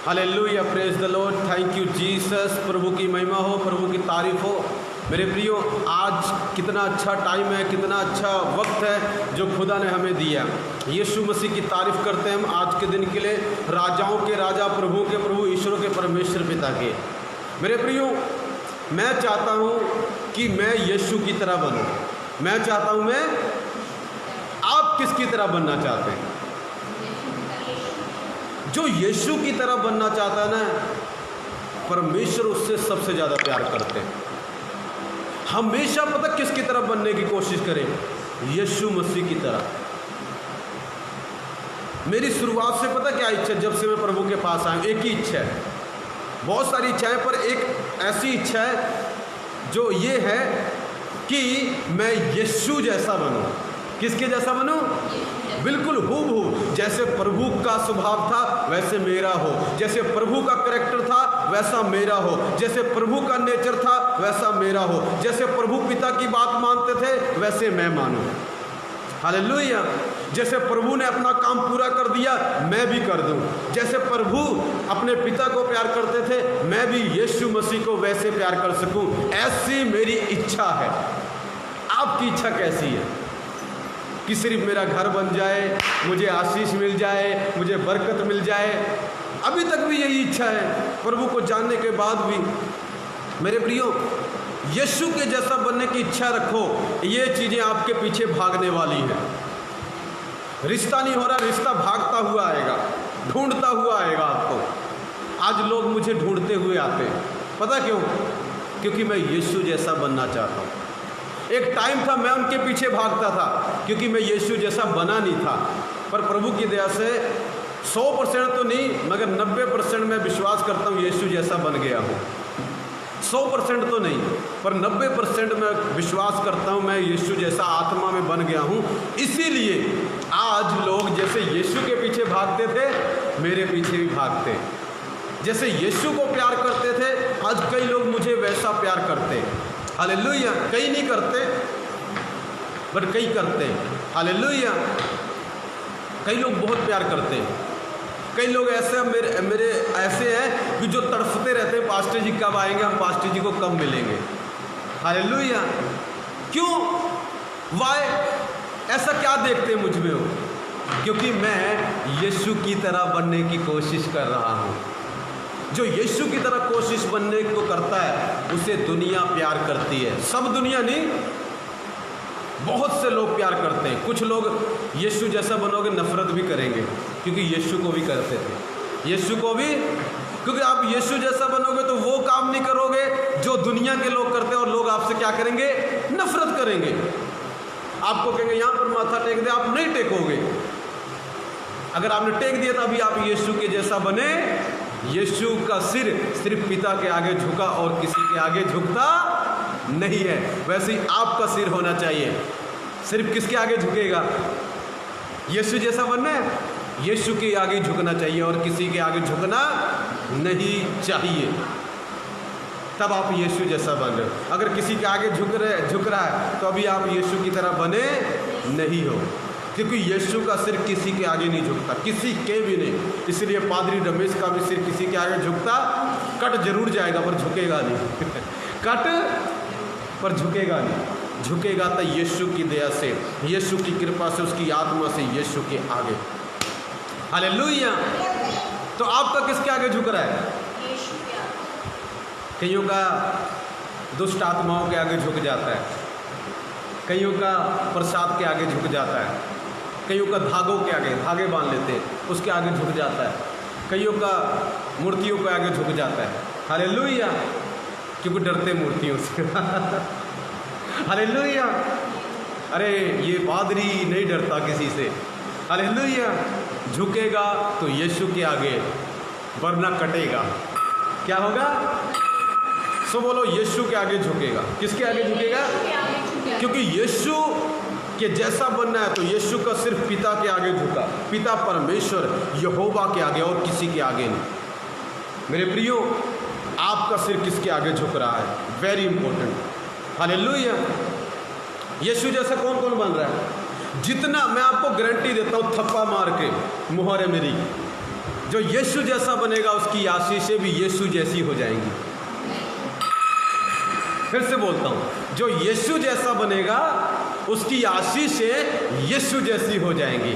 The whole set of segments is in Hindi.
Hallelujah, praise the Lord, thank you Jesus. प्रभु की महिमा हो, प्रभु की तारीफ हो। मेरे प्रियो, आज कितना अच्छा टाइम है, कितना अच्छा वक्त है जो खुदा ने हमें दिया। यीशु मसीह की तारीफ करते हैं हम आज के दिन के लिए, राजाओं के राजा, प्रभु के प्रभु, ईश्वरों के परमेश्वर पिता के। मेरे प्रियो, मैं चाहता हूँ कि मैं यीशु की तरह बनूँ। मैं चाहता हूँ आप किसकी तरह बनना चाहते हैं? जो यीशु की तरह बनना चाहता है ना, परमेश्वर उससे सबसे ज़्यादा प्यार करते हैं। हमेशा पता किसकी तरह बनने की कोशिश करें? यीशु मसीह की तरह। मेरी शुरुआत से पता क्या इच्छा है? जब से मैं प्रभु के पास आया, एक ही इच्छा है। बहुत सारी इच्छाएं, पर एक ऐसी इच्छा है जो ये है कि मैं यीशु जैसा बनूं। किसके जैसा बनूं? बिल्कुल हूबहू। जैसे प्रभु का स्वभाव था वैसे मेरा हो, जैसे प्रभु का कैरेक्टर था वैसा मेरा हो, जैसे प्रभु का नेचर था वैसा मेरा हो, जैसे प्रभु पिता की बात मानते थे वैसे मैं मानूं। हालेलुया। जैसे प्रभु ने अपना काम पूरा कर दिया मैं भी कर दूं। जैसे प्रभु अपने पिता को प्यार करते थे मैं भी यीशु मसीह को वैसे प्यार कर सकूं, ऐसी मेरी इच्छा है। आपकी इच्छा कैसी है? कि सिर्फ मेरा घर बन जाए, मुझे आशीष मिल जाए, मुझे बरकत मिल जाए? अभी तक भी यही इच्छा है प्रभु को जानने के बाद भी। मेरे प्रियो, यीशु के जैसा बनने की इच्छा रखो, ये चीज़ें आपके पीछे भागने वाली हैं। रिश्ता नहीं हो रहा, रिश्ता भागता हुआ आएगा, ढूंढता हुआ आएगा आपको। आज लोग मुझे ढूंढते हुए आते हैं, पता क्यों? क्योंकि मैं यीशु जैसा बनना चाहता हूँ। एक टाइम था मैं उनके पीछे भागता था क्योंकि मैं यीशु जैसा बना नहीं था, पर प्रभु की दया से 100% तो नहीं मगर 90% मैं विश्वास करता हूँ यीशु जैसा बन गया हूँ। 100% तो नहीं पर 90% मैं विश्वास करता हूँ मैं यीशु जैसा आत्मा में बन गया हूँ। इसीलिए आज लोग जैसे यीशु के पीछे भागते थे मेरे पीछे भी भागते। जैसे यीशु को प्यार करते थे आज कई लोग मुझे वैसा प्यार करते। हालेलुया। कई नहीं करते बट कई करते हैं। हालेलुया। कई लोग बहुत प्यार करते हैं। कई लोग ऐसे मेरे ऐसे हैं कि जो तड़फते रहते हैं, पास्टर जी कब आएंगे, हम पास्टर जी को कब मिलेंगे। हालेलुया। क्यों? वाई? ऐसा क्या देखते हैं मुझ में हो? क्योंकि मैं यीशु की तरह बनने की कोशिश कर रहा हूँ। जो यीशु की तरह कोशिश बनने को करता है उसे दुनिया प्यार करती है। सब दुनिया नहीं, बहुत से लोग प्यार करते हैं। कुछ लोग यीशु जैसा बनोगे नफरत भी करेंगे क्योंकि यीशु को भी करते थे। यीशु को भी, क्योंकि आप यीशु जैसा बनोगे तो वो काम नहीं करोगे जो दुनिया के लोग करते हैं, और लोग आपसे क्या करेंगे? नफरत करेंगे। आपको कहेंगे यहाँ पर माथा टेक दे, आप नहीं टेकोगे। अगर आपने टेक दिया तो अभी आप यीशु के जैसा बने। यीशु का सिर सिर्फ पिता के आगे झुका और किसी के आगे झुकता नहीं है। वैसे ही आपका सिर होना चाहिए। सिर्फ किसके आगे झुकेगा? यीशु जैसा बनना है, यीशु के आगे झुकना चाहिए और किसी के आगे झुकना नहीं चाहिए। तब आप यीशु जैसा बन रहे हो। अगर किसी के आगे झुक रहा है तो अभी आप यीशु की तरह बने नहीं हो, क्योंकि यीशु का सिर किसी के आगे नहीं झुकता, किसी के भी नहीं। इसलिए पादरी रमेश का भी सिर किसी के आगे झुकता, कट जरूर जाएगा पर झुकेगा नहीं। कट पर झुकेगा नहीं। झुकेगा तो यीशु की दया से, यीशु की कृपा से, उसकी आत्मा से, यीशु के आगे। हालेलुया। तो आपका किसके आगे झुक रहा है? यीशु के आगे। कईयों का दुष्ट आत्माओं के आगे झुक जाता है, कईयों का प्रसाद के आगे झुक जाता है, कईयों का धागों के आगे, धागे बांध लेते हैं उसके आगे झुक जाता है, कईयों का मूर्तियों के आगे झुक जाता है। हालेलुया। क्योंकि डरते मूर्तियों से। हालेलुया। अरे ये पादरी नहीं डरता किसी से। हालेलुया। झुकेगा तो यीशु के आगे, वरना कटेगा। क्या होगा? सो बोलो, यीशु के आगे झुकेगा। किसके आगे झुकेगा? क्योंकि यीशु के जैसा बनना है तो यीशु का सिर्फ पिता के आगे झुका। पिता परमेश्वर यहोवा के आगे और किसी के आगे नहीं। मेरे प्रियो, आपका सिर किसके आगे झुक रहा है? Very important. हालेलुया। यीशु जैसा कौन कौन बन रहा है? जितना मैं आपको गारंटी देता हूँ, थप्पा मार के, मुहर है मेरी, जो यीशु जैसा बनेगा उसकी आशीषें भी यीशु जैसी हो जाएंगी। फिर से बोलता हूँ, जो यीशु जैसा बनेगा उसकी आशीषें यीशु जैसी हो जाएंगी।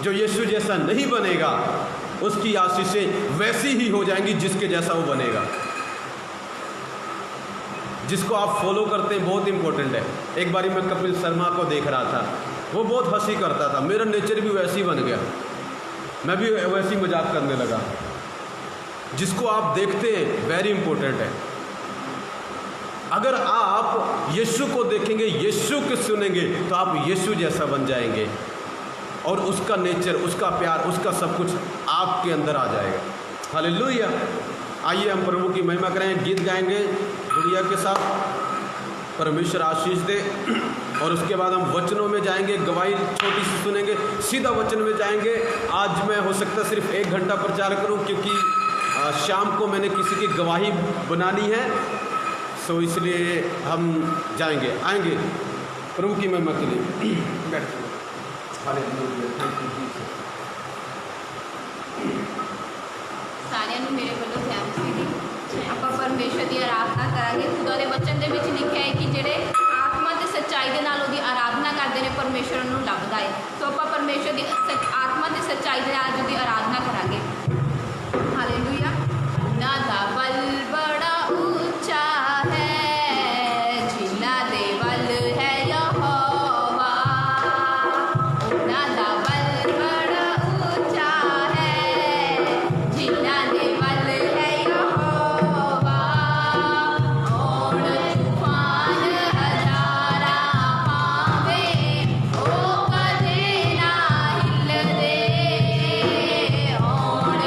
जो यीशु जैसा नहीं बनेगा उसकी आशीषें वैसी ही हो जाएंगी जिसके जैसा वो बनेगा। जिसको आप फॉलो करते हैं बहुत इंपॉर्टेंट है। एक बारी मैं कपिल शर्मा को देख रहा था, वो बहुत हंसी करता था, मेरा नेचर भी वैसे ही बन गया, मैं भी वैसे ही मजाक करने लगा। जिसको आप देखते हैं वेरी इंपॉर्टेंट है। अगर आप यीशु को देखेंगे, यीशु को सुनेंगे तो आप यीशु जैसा बन जाएंगे और उसका नेचर, उसका प्यार, उसका सब कुछ आपके अंदर आ जाएगा। हालेलुया। आइए हम प्रभु की महिमा करें, गीत गाएंगे गुड़िया के साथ। परमेश्वर आशीष दे। और उसके बाद हम वचनों में जाएंगे, गवाही छोटी सी सुनेंगे, सीधा वचन में जाएंगे। आज मैं हो सकता सिर्फ 1 घंटा प्रचार करूं क्योंकि शाम को मैंने किसी की गवाही बनानी है, सो इसलिए हम जाएंगे, आएंगे प्रभु की महिमा के लिए। बैठिए। Hallelujah, thank you Jesus. ਸਾਰਿਆਂ ਨੂੰ ਮੇਰੇ ਵੱਲੋਂ ਥੈਂਕਸ ਜੀ। ਆਪਾਂ ਪਰਮੇਸ਼ਰ ਦੀ ਆਰਾਧਨਾ ਕਰਾਂਗੇ। ਖੁਦਾ ਦੇ ਵਚਨ ਦੇ ਵਿੱਚ ਲਿਖਿਆ ਹੈ ਕਿ ਜਿਹੜੇ ਆਤਮਾ ਤੇ ਸੱਚਾਈ ਦੇ ਨਾਲ ਉਹਦੀ ਆਰਾਧਨਾ ਕਰਦੇ ਨੇ ਪਰਮੇਸ਼ਰ ਨੂੰ ਲੱਭਦਾ ਹੈ। ਸੋ ਆਪਾਂ ਪਰਮੇਸ਼ਰ ਦੀ ਆਤਮਾ ਤੇ ਸੱਚਾਈ ਦੇ ਨਾਲ ਉਹਦੀ ਆਰਾਧਨਾ ਕਰਾਂਗੇ। ਹਾਲੇਲੂਇਆ। ਨਾ ਦਾ ਬਲ ਬੜਾ ਉੱਚਾ ਹੈ, ਜਿਨ੍ਹਾਂ ਦੇ ਵੱਲ ਹੈ ਯਹੋਵਾ। ਉਹਨਾਂ ਦਾ ਬਲ ਬੜਾ ਉੱਚਾ ਹੈ, ਜਿਨ੍ਹਾਂ ਦੇ ਵੱਲ ਹੈ ਯਹੋਵਾ। ਔੜ ਤੂਫਾਨ ਹਜ਼ਾਰਾਂ ਪਾਵੇ, ਉਹ ਕਦੇ ਨਾ ਹਿੱਲਦੇ। ਔੜ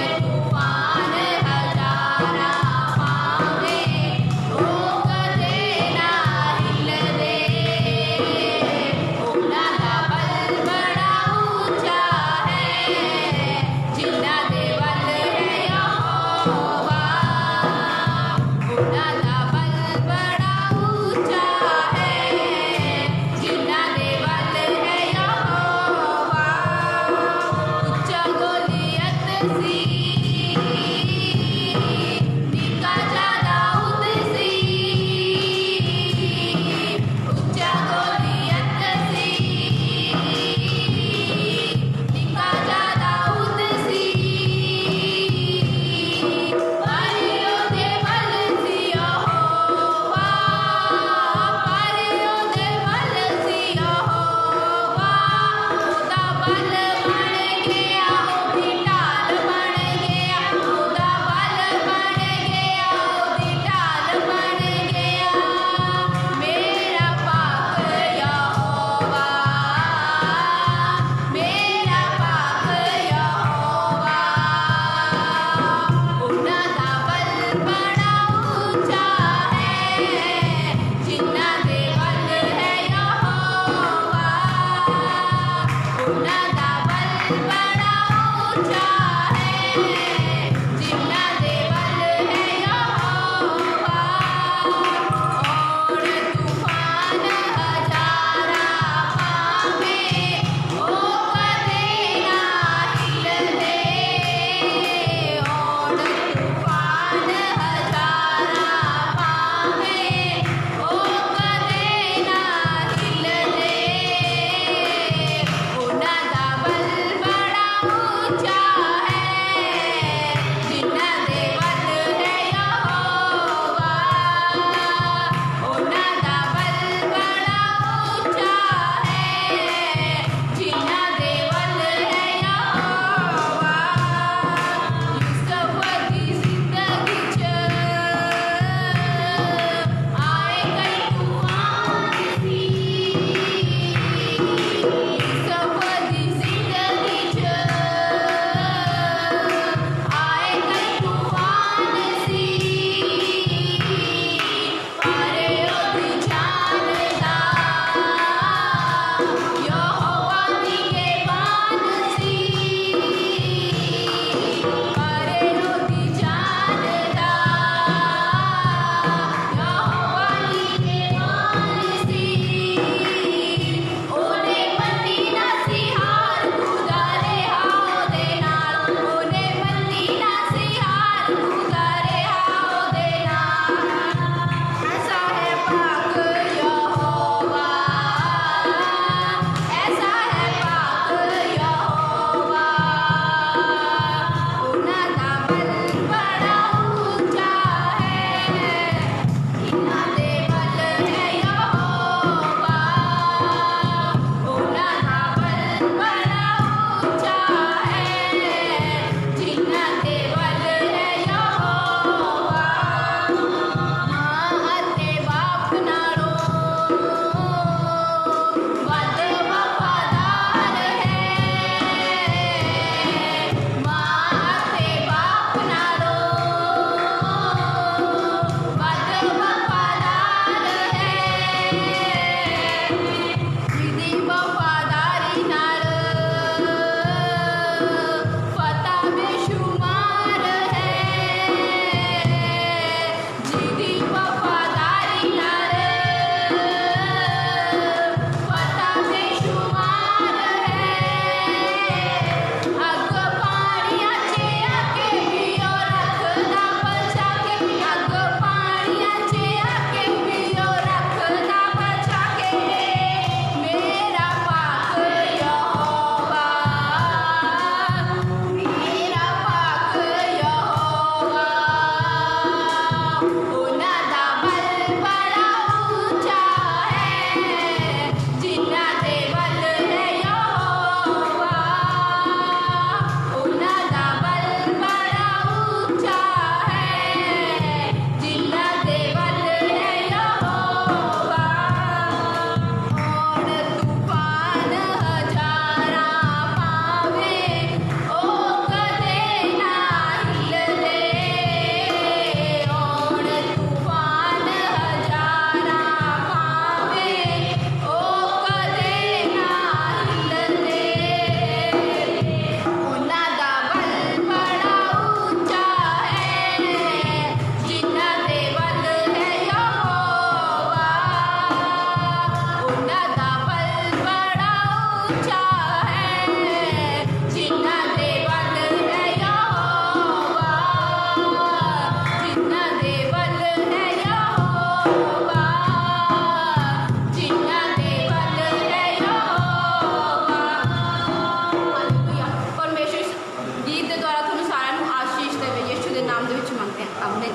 आमीन।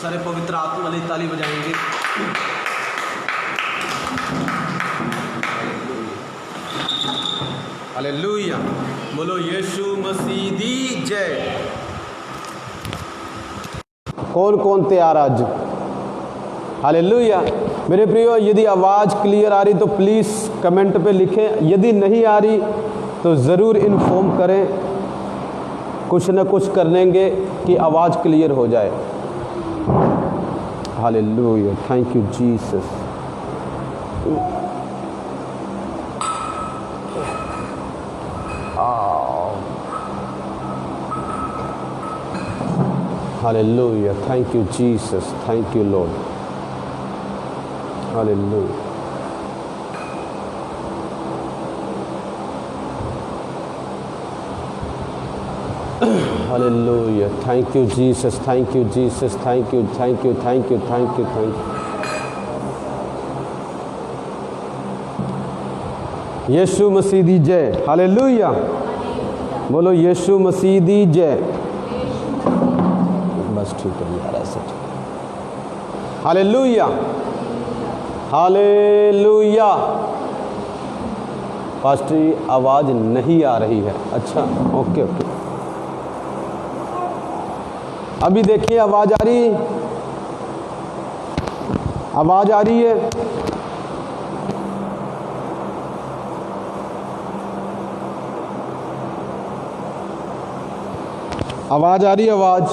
सारे पवित्र आत्मा वाली ताली बजाएंगे। हालेलुया, बोलो यीशु मसीह दी जय। कौन कौन तैयार आज? हालेलुया। मेरे प्रियो, यदि आवाज़ क्लियर आ रही तो प्लीज़ कमेंट पे लिखें, यदि नहीं आ रही तो ज़रूर इन्फॉर्म करें, कुछ न कुछ कर लेंगे कि आवाज़ क्लियर हो जाए। Hallelujah, thank you Jesus. Hallelujah. Thank you, Jesus. Thank you, Lord. Hallelujah. Hallelujah. Thank you, Jesus. Thank you, Jesus. Thank you, thank you, thank you, thank you, thank you. यीशु मसीह दी जय। हालेलुया, बोलो यीशु मसीह दी जय। बस ठीक है यार, ऐसे ठीक। Hallelujah, hallelujah. पास्टर आवाज़ नहीं आ रही है। अच्छा, ओके ओके। अभी देखिए आवाज़ आ रही, आवाज़ आ रही है। आवाज़ आ रही है, आवाज़।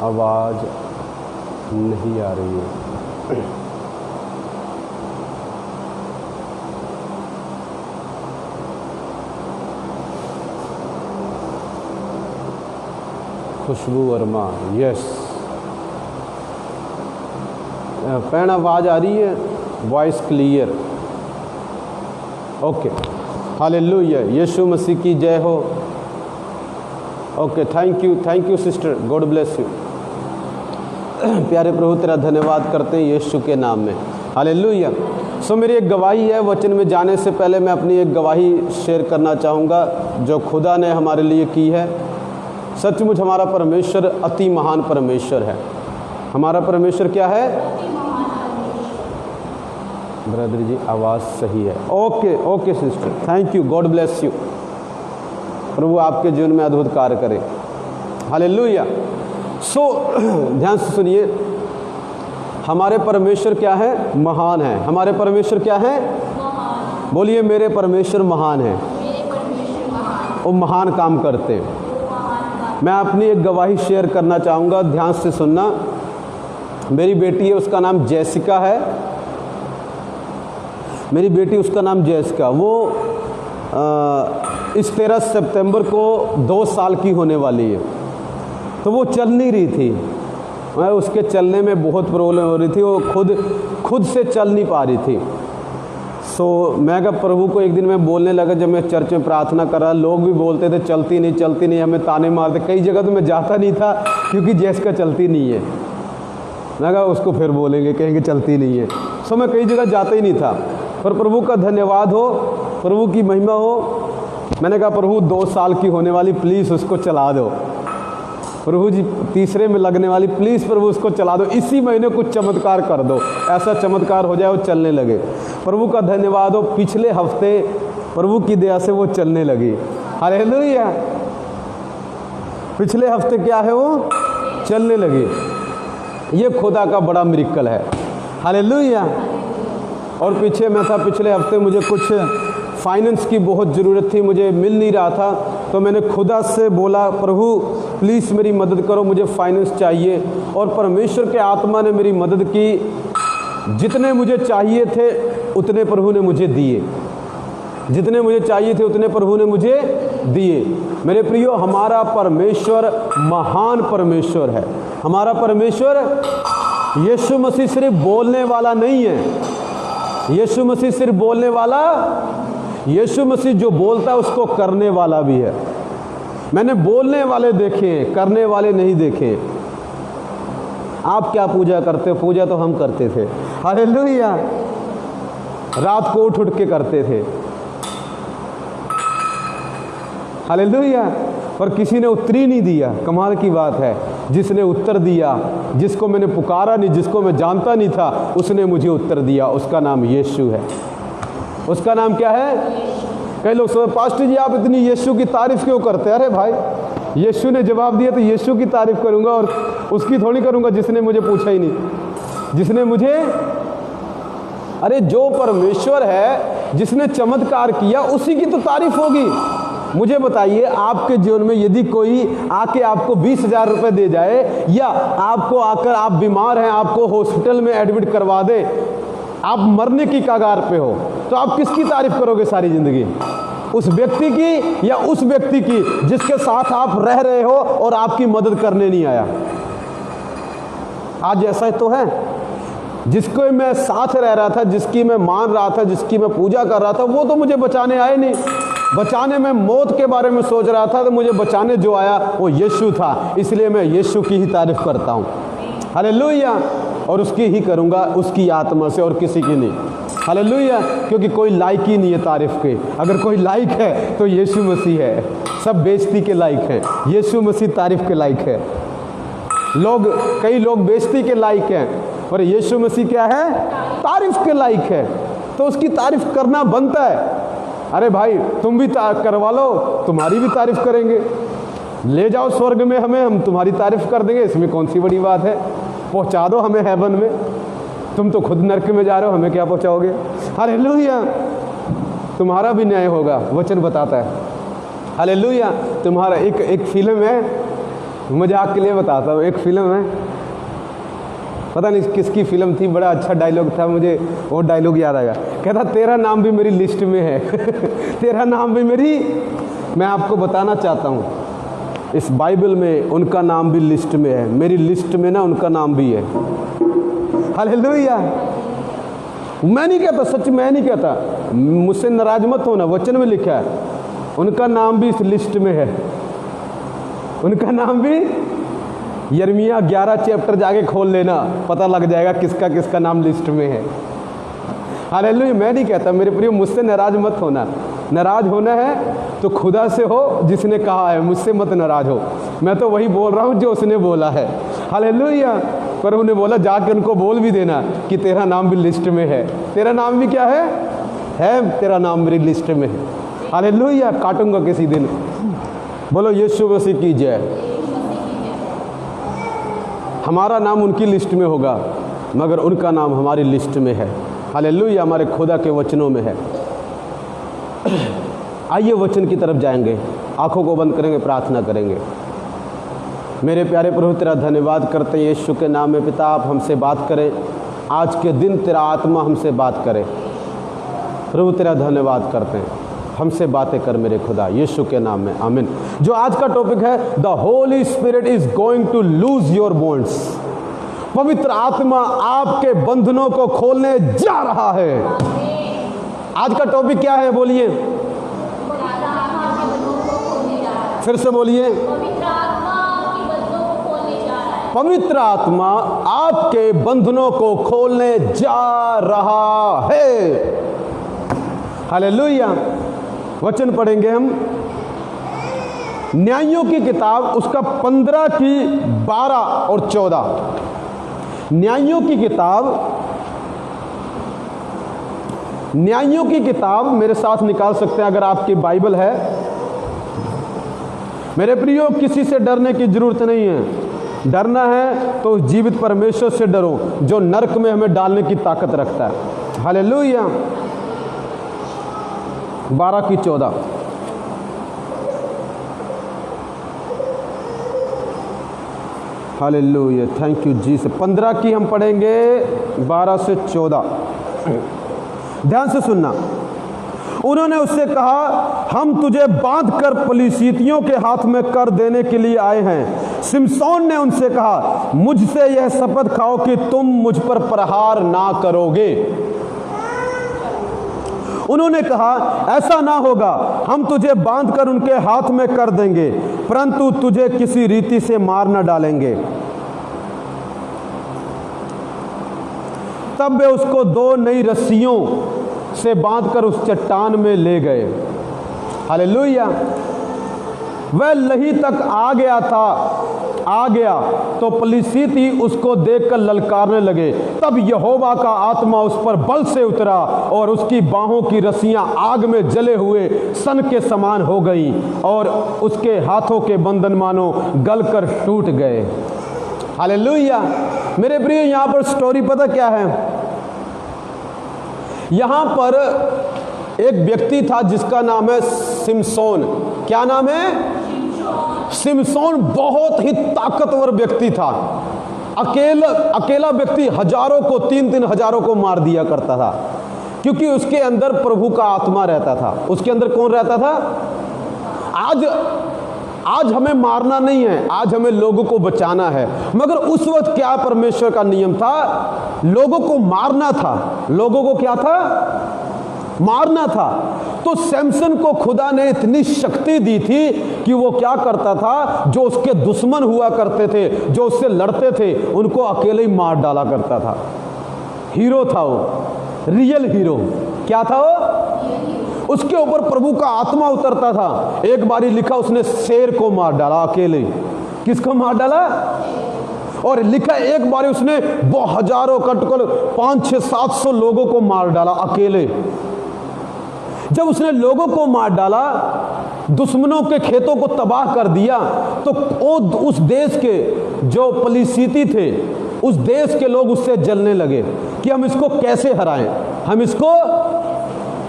आवाज़ नहीं आ रही है। खुशबू वर्मा, यस। पैन आवाज़ आ रही है, वॉइस क्लियर, ओके। हालेलुया, यीशु मसीह की जय हो। Okay, thank you sister, God bless you. प्यारे प्रभु, तेरा धन्यवाद करते हैं यीशु के नाम में। हालेलुया। सो मेरी एक गवाही है। वचन में जाने से पहले मैं अपनी एक गवाही शेयर करना चाहूँगा जो खुदा ने हमारे लिए की है। सचमुच हमारा परमेश्वर अति महान परमेश्वर है। हमारा परमेश्वर क्या है? ब्रदर जी आवाज़ सही है। Okay okay sister, thank you, God bless you. प्रभु आपके जीवन में अद्भुत कार्य करे। हालेलुया। सो ध्यान से सुनिए, हमारे परमेश्वर क्या है? महान है। हमारे परमेश्वर क्या है? बोलिए, मेरे परमेश्वर महान है। वो महान काम करते हैं। मैं अपनी एक गवाही शेयर करना चाहूँगा, ध्यान से सुनना। मेरी बेटी है, उसका नाम जैसिका है। मेरी बेटी, उसका नाम जैसिका, वो इस 13 सितंबर को 2 साल की होने वाली है। तो वो चल नहीं रही थी, उसके चलने में बहुत प्रॉब्लम हो रही थी। वो खुद से चल नहीं पा रही थी। सो मैं कहा प्रभु को, एक दिन मैं बोलने लगा, जब मैं चर्च में प्रार्थना कर रहा, लोग भी बोलते थे चलती नहीं, हमें ताने मारते। कई जगह तो मैं जाता नहीं था क्योंकि जैसिका चलती नहीं है। मैं कहा उसको फिर बोलेंगे, कहेंगे चलती नहीं है। सो मैं कई जगह जाता ही नहीं था। पर प्रभु का धन्यवाद हो, प्रभु की महिमा हो। मैंने कहा प्रभु 2 साल की होने वाली, प्लीज़ उसको चला दो। प्रभु जी 3रे में लगने वाली, प्लीज़ प्रभु उसको चला दो। इसी महीने कुछ चमत्कार कर दो, ऐसा चमत्कार हो जाए वो चलने लगे। प्रभु का धन्यवाद हो, पिछले हफ्ते प्रभु की दया से वो चलने लगी। हालेलुया। पिछले हफ्ते क्या है, वो चलने लगी। ये खुदा का बड़ा मिरेकल है। हालेलुया। और पीछे मैं था, पिछले हफ्ते मुझे कुछ फाइनेंस की बहुत ज़रूरत थी, मुझे मिल नहीं रहा था। तो मैंने खुदा से बोला, प्रभु प्लीज़ मेरी मदद करो, मुझे फाइनेंस चाहिए। और परमेश्वर के आत्मा ने मेरी मदद की। जितने मुझे चाहिए थे उतने प्रभु ने मुझे दिए। जितने मुझे चाहिए थे उतने प्रभु ने मुझे दिए। मेरे प्रियो, हमारा परमेश्वर महान परमेश्वर है। हमारा परमेश्वर, यीशु मसीह सिर्फ बोलने वाला नहीं है। यीशु मसीह सिर्फ बोलने वाला, यीशु मसीह जो बोलता है उसको करने वाला भी है। मैंने बोलने वाले देखे, करने वाले नहीं देखे। आप क्या पूजा करते हो? पूजा तो हम करते थे, हालेलुया, रात को उठ के करते थे, हालेलुया, पर किसी ने उत्तर ही नहीं दिया। कमाल की बात है, जिसने उत्तर दिया, जिसको मैंने पुकारा नहीं, जिसको मैं जानता नहीं था, उसने मुझे उत्तर दिया। उसका नाम यीशु है। उसका नाम क्या है? कई लोग सोचते, पास्टर जी आप इतनी यीशु की तारीफ क्यों करते हैं? अरे भाई, यीशु ने जवाब दिया तो यीशु की तारीफ करूंगा, और उसकी थोड़ी करूंगा जिसने मुझे पूछा ही नहीं, जिसने मुझे, अरे जो परमेश्वर है, जिसने चमत्कार किया, उसी की तो तारीफ होगी। मुझे बताइए, आपके जीवन में यदि कोई आके आपको 20,000 रुपए दे जाए, या आपको आकर, आप बीमार हैं, आपको हॉस्पिटल में एडमिट करवा दे, आप मरने की कगार पे हो, तो आप किसकी तारीफ करोगे सारी जिंदगी? उस व्यक्ति की या उस व्यक्ति की जिसके साथ आप रह रहे हो और आपकी मदद करने नहीं आया? आज ऐसा तो है, जिसको मैं साथ रह रहा था, जिसकी मैं मान रहा था, जिसकी मैं पूजा कर रहा था, वो तो मुझे बचाने आए नहीं। बचाने में मौत के बारे में सोच रहा था, तो मुझे बचाने जो आया वो यीशु था। इसलिए मैं यीशु की ही तारीफ करता हूँ, हालेलुया, और उसकी ही करूँगा, उसकी आत्मा से, और किसी की नहीं, हालेलुया, क्योंकि कोई लायक ही नहीं है तारीफ के। अगर कोई लायक है तो यीशु मसीह है। सब बेइज्जती के लायक हैं, यीशु मसीह तारीफ के लायक है। कई लोग बेइज्जती के लायक हैं, पर यीशु मसीह क्या है? तारीफ के लायक है। तो उसकी तारीफ करना बनता है। अरे भाई, तुम भी करवा लो, तुम्हारी भी तारीफ करेंगे। ले जाओ स्वर्ग में हमें, हम तुम्हारी तारीफ कर देंगे, इसमें कौन सी बड़ी बात है? पहुंचा दो हमें हेवन में, तुम तो खुद नरक में जा रहे हो, हमें क्या पहुंचाओगे? हालेलुया, तुम्हारा भी न्याय होगा, वचन बताता है, हालेलुया। तुम्हारा एक फिल्म है, मजाक के लिए बताता हूँ, एक फिल्म है, पता नहीं किसकी फिल्म थी, बड़ा अच्छा डायलॉग था, मुझे वो डायलॉग याद आया। कहता, तेरा नाम भी मेरी लिस्ट में है तेरा नाम भी मेरी, मैं आपको बताना चाहता हूँ, इस बाइबल में उनका नाम भी लिस्ट में है, मेरी लिस्ट में ना उनका नाम भी है, हालेलुया। मैं नहीं कहता, सच मैं नहीं कहता, मुझसे नाराज मत होना, वचन में लिखा है, उनका नाम भी इस लिस्ट में है, उनका नाम भी। यिर्मयाह 11 चैप्टर जाके खोल लेना, पता लग जाएगा किसका किसका नाम लिस्ट में है, हालेलुया। मैं नहीं कहता मेरे प्रिय, मुझसे नाराज मत होना, नाराज होना है तो खुदा से हो जिसने कहा है, मुझसे मत नाराज हो। मैं तो वही बोल रहा हूँ जो उसने बोला है, हालेलुया। पर उन्होंने बोला जाके उनको बोल भी देना कि तेरा नाम भी लिस्ट में है। तेरा नाम भी क्या है तेरा नाम मेरी लिस्ट में है, हालेलुया। काटूंगा किसी दिन, बोलो यीशु मसीह की जय। हमारा नाम उनकी लिस्ट में होगा, मगर उनका नाम हमारी लिस्ट में है, हालेलुया, हमारे खुदा के वचनों में है। आइए वचन की तरफ जाएंगे, आंखों को बंद करेंगे, प्रार्थना करेंगे। मेरे प्यारे प्रभु, तेरा धन्यवाद करते हैं यीशु के नाम में। पिता, आप हमसे बात करें, आज के दिन तेरा आत्मा हमसे बात करे। प्रभु तेरा धन्यवाद करते हैं, हमसे बातें कर मेरे खुदा, यीशु के नाम में, आमीन। जो आज का टॉपिक है, the Holi spirit is going to loose your bonds. पवित्र आत्मा आपके बंधनों को खोलने जा रहा है। आज का टॉपिक क्या है? बोलिए, फिर से बोलिए। पवित्र आत्मा आपके बंधनों को खोलने जा रहा है, हालेलुया। वचन पढ़ेंगे हम न्यायों की किताब, उसका 15 की 12 और 14। न्यायों की किताब मेरे साथ निकाल सकते हैं अगर आपकी बाइबल है। मेरे प्रियो, किसी से डरने की जरूरत नहीं है। डरना है तो जीवित परमेश्वर से डरो, जो नरक में हमें डालने की ताकत रखता है, हालेलुया। 12 की 14। हालेलुया, थैंक यू जी। से 15 की हम पढ़ेंगे, 12 से 14। ध्यान से सुनना। उन्होंने उससे कहा, हम तुझे बांधकर पलिश्तियों के हाथ में कर देने के लिए आए हैं। शिमशोन ने उनसे कहा, मुझसे यह शपथ खाओ कि तुम मुझ पर प्रहार ना करोगे। उन्होंने कहा, ऐसा ना होगा, हम तुझे बांधकर उनके हाथ में कर देंगे, परंतु तुझे किसी रीति से मार न डालेंगे। तब वे उसको 2 नई रस्सियों से बांधकर उस चट्टान में ले गए। हालेलुया। वह लही तक आ गया तो फलिस्ती उसको देखकर ललकारने लगे। तब यहोवा का आत्मा उस पर बल से उतरा और उसकी बाहों की रस्सियां आग में जले हुए सन के समान हो गईं और उसके हाथों के बंधन मानो गलकर टूट गए। हालेलुया। मेरे प्रिय, यहां पर स्टोरी पता क्या है? यहां पर एक व्यक्ति था जिसका नाम है सिमसोन। क्या नाम है? सिमसोन बहुत ही ताकतवर व्यक्ति था। अकेला व्यक्ति हजारों को 3-3 हजारों को मार दिया करता था, क्योंकि उसके अंदर प्रभु का आत्मा रहता था। उसके अंदर कौन रहता था? आज हमें मारना नहीं है, आज हमें लोगों को बचाना है। मगर उस वक्त क्या परमेश्वर का नियम था? लोगों को मारना था। लोगों को क्या था? मारना था। तो सैमसन को खुदा ने इतनी शक्ति दी थी कि वो क्या करता था, जो उसके दुश्मन हुआ करते थे, जो उससे लड़ते थे, उनको अकेले ही मार डाला करता था। हीरो था वो, रियल हीरो। क्या था वो? उसके ऊपर प्रभु का आत्मा उतरता था। एक बारी लिखा उसने शेर को मार डाला अकेले। किसको मार डाला? और लिखा एक बारी उसने वो हजारों कटकल 500-700 लोगों को मार डाला अकेले। जब उसने लोगों को मार डाला, दुश्मनों के खेतों को तबाह कर दिया, तो उस देश के जो फलिस्ती थे, उस देश के लोग उससे जलने लगे कि हम इसको कैसे हराएं, हम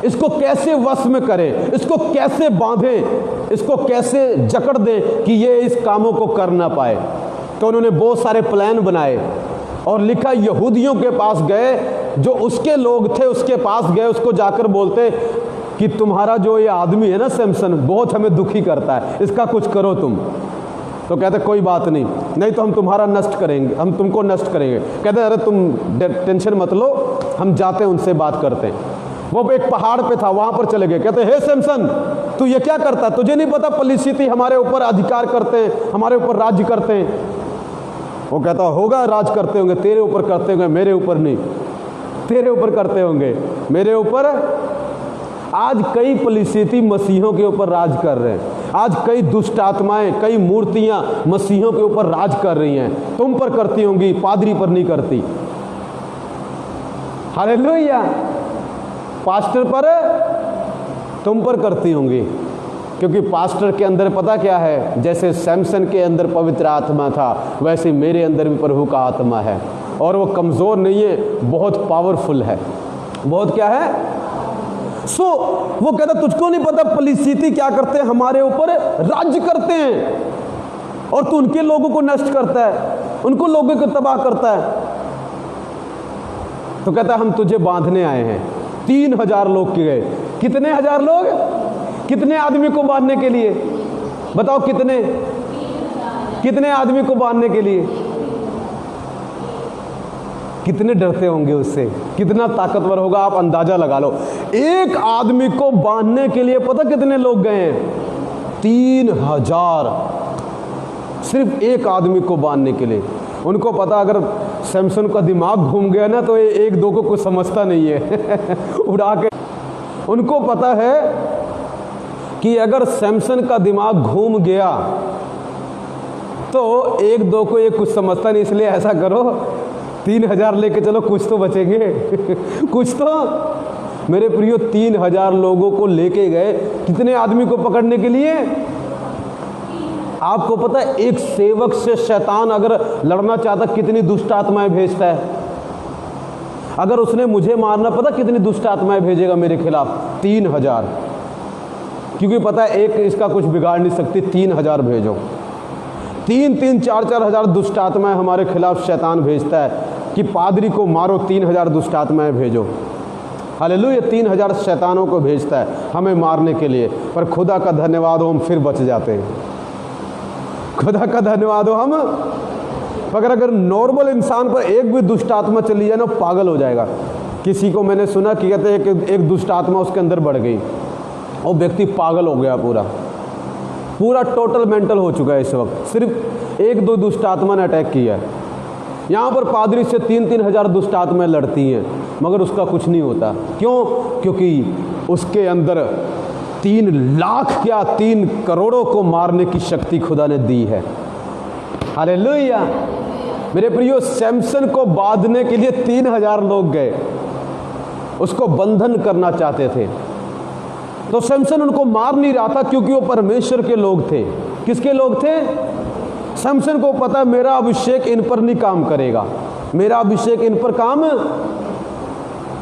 इसको कैसे वश में करें, इसको कैसे बांधें, इसको कैसे जकड़ दें कि ये इस कामों को कर ना पाए। तो उन्होंने बहुत सारे प्लान बनाए और लिखा यहूदियों के पास गए, जो उसके लोग थे उसके पास गए, उसको जाकर बोलते कि तुम्हारा जो ये आदमी है ना सैमसन, बहुत हमें दुखी करता है, इसका कुछ करो तुम। तो कहते कोई बात नहीं तो हम तुम्हारा नष्ट करेंगे, हम तुमको नष्ट करेंगे। कहते अरे तुम टेंशन मत लो, हम जाते हैं उनसे बात करते हैं। वो एक पहाड़ पे था, वहां पर चले गए। कहते हे सैमसन, तू ये क्या करता? तुझे नहीं पता फलिस्ती हमारे ऊपर अधिकार करते हैं, हमारे ऊपर राज्य करते हैं? वो कहता होगा राज करते होंगे, तेरे ऊपर करते होंगे, मेरे ऊपर नहीं। तेरे ऊपर करते होंगे, मेरे ऊपर। आज कई फलिस्ती मसीहों के ऊपर राज कर रहे हैं। आज कई दुष्ट आत्माएं, कई मूर्तियां मसीहों के ऊपर राज कर रही हैं। तुम पर करती होंगी, पादरी पर नहीं करती। हालेलुया। पास्टर पर, तुम पर करती होंगी, क्योंकि पास्टर के अंदर पता क्या है? जैसे सैमसन के अंदर पवित्र आत्मा था, वैसे मेरे अंदर भी प्रभु का आत्मा है। और वो कमज़ोर नहीं है, बहुत पावरफुल है। बहुत क्या है? वो कहता तुझको नहीं पता फलिस्ती क्या करते हैं? हमारे ऊपर राज्य करते हैं, और तू उनके लोगों को नष्ट करता है, उनको लोगों को तबाह करता है। तो कहता हम तुझे बांधने आए हैं। 3000 लोग के गए। कितने हजार लोग? कितने आदमी को बांधने के लिए? बताओ कितने आदमी को बांधने के लिए? कितने डरते होंगे उससे, कितना ताकतवर होगा, आप अंदाजा लगा लो। एक आदमी को बांधने के लिए पता कितने लोग गए हैं? 3000। सिर्फ एक आदमी को बांधने के लिए। उनको पता अगर सैमसन का दिमाग घूम गया ना, तो ये 1-2 को कुछ समझता नहीं है उड़ा के। उनको पता है कि अगर सैमसन का दिमाग घूम गया तो 1-2 को ये कुछ समझता नहीं, इसलिए ऐसा करो 3000 लेके चलो, कुछ तो बचेंगे कुछ तो। मेरे प्रियो 3000 लोगों को लेके गए, कितने आदमी को पकड़ने के लिए? आपको पता है एक सेवक से शैतान अगर लड़ना चाहता कितनी दुष्ट आत्माएं भेजता है? अगर उसने मुझे मारना, पता कितनी दुष्ट आत्माएं भेजेगा मेरे खिलाफ? 3000। क्योंकि पता है एक इसका कुछ बिगाड़ नहीं सकती। 3000 भेजो। 3-3, 4-4 हजार दुष्ट आत्माएं हमारे खिलाफ शैतान भेजता है कि पादरी को मारो। 3000 दुष्ट आत्माएं भेजो। हालेलुया। 3000 शैतानों को भेजता है हमें मारने के लिए, पर खुदा का धन्यवाद हो हम फिर बच जाते हैं। खुदा का धन्यवाद हो हम। अगर नॉर्मल इंसान पर एक भी दुष्ट आत्मा चली जाए ना, पागल हो जाएगा। किसी को मैंने सुना कि कहते हैं कि एक दुष्ट आत्मा उसके अंदर बढ़ गई और व्यक्ति पागल हो गया, पूरा टोटल मेंटल हो चुका है इस वक्त। सिर्फ 1-2 दुष्ट आत्मा ने अटैक किया है। यहाँ पर पादरी से 3-3 हजार दुष्ट आत्माएं लड़ती हैं, मगर उसका कुछ नहीं होता। क्यों? क्योंकि उसके अंदर 3 लाख क्या 3 करोड़ों को मारने की शक्ति खुदा ने दी है। हालेलुया। मेरे प्रियो, सैमसन को बांधने के लिए 3000 लोग गए, उसको बंधन करना चाहते थे, तो सैमसन उनको मार नहीं रहा था क्योंकि वो परमेश्वर के लोग थे। किसके लोग थे? सैमसन को पता है मेरा अभिषेक इन पर नहीं काम करेगा, मेरा अभिषेक इन पर काम,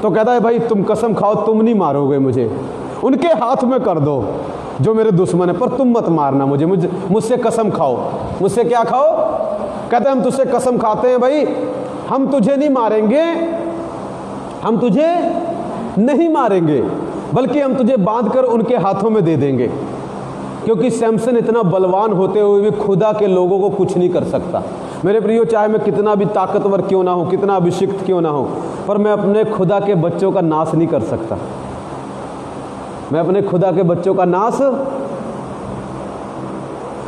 तो कहता है भाई तुम कसम खाओ तुम नहीं मारोगे मुझे, उनके हाथ में कर दो जो मेरे दुश्मन है, पर तुम मत मारना मुझसे कसम खाओ। मुझसे क्या खाओ? कहते हैं हम तुझसे कसम खाते हैं भाई, हम तुझे नहीं मारेंगे, हम तुझे नहीं मारेंगे, बल्कि हम तुझे बांधकर उनके हाथों में दे देंगे। क्योंकि सैमसन इतना बलवान होते हुए भी खुदा के लोगों को कुछ नहीं कर सकता। मेरे प्रियो, चाहे मैं कितना भी ताकतवर क्यों ना हो, कितना अभिषिक्त क्यों ना हो, पर मैं अपने खुदा के बच्चों का नाश नहीं कर सकता। मैं अपने खुदा के बच्चों का नाश,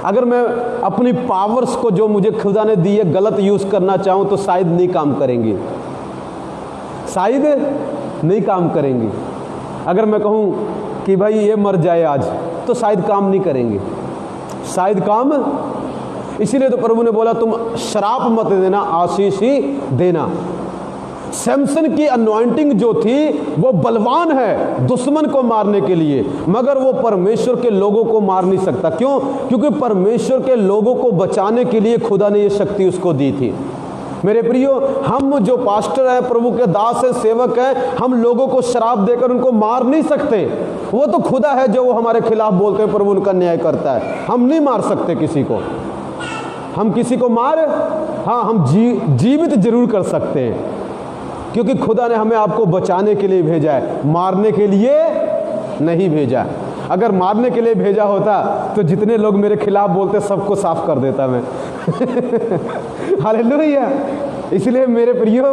अगर मैं अपनी पावर्स को जो मुझे खुदा ने दी है गलत यूज करना चाहूं तो शायद नहीं काम करेंगी, शायद नहीं काम करेंगी। अगर मैं कहूं कि भाई ये मर जाए आज, तो शायद काम नहीं करेंगे, शायद काम। इसीलिए तो प्रभु ने बोला तुम श्राप मत देना, आशीष ही देना। सैमसन की अनॉइंटिंग जो थी वो बलवान है दुश्मन को मारने के लिए, मगर वो परमेश्वर के लोगों को मार नहीं सकता। क्यों? क्योंकि परमेश्वर के लोगों को बचाने के लिए खुदा ने ये शक्ति उसको दी थी। मेरे प्रियो, हम जो पास्टर हैं, प्रभु के दास हैं, सेवक हैं, हम लोगों को शराब देकर उनको मार नहीं सकते। वो तो खुदा है जो वो हमारे खिलाफ बोलते हैं, प्रभु उनका न्याय करता है। हम नहीं मार सकते किसी को, हम किसी को मार, हाँ हम जीवित जरूर कर सकते हैं, क्योंकि खुदा ने हमें आपको बचाने के लिए भेजा है, मारने के लिए नहीं भेजा। अगर मारने के लिए भेजा होता तो जितने लोग मेरे खिलाफ बोलते सबको साफ कर देता मैं। हालेलुया। इसलिए मेरे प्रियो,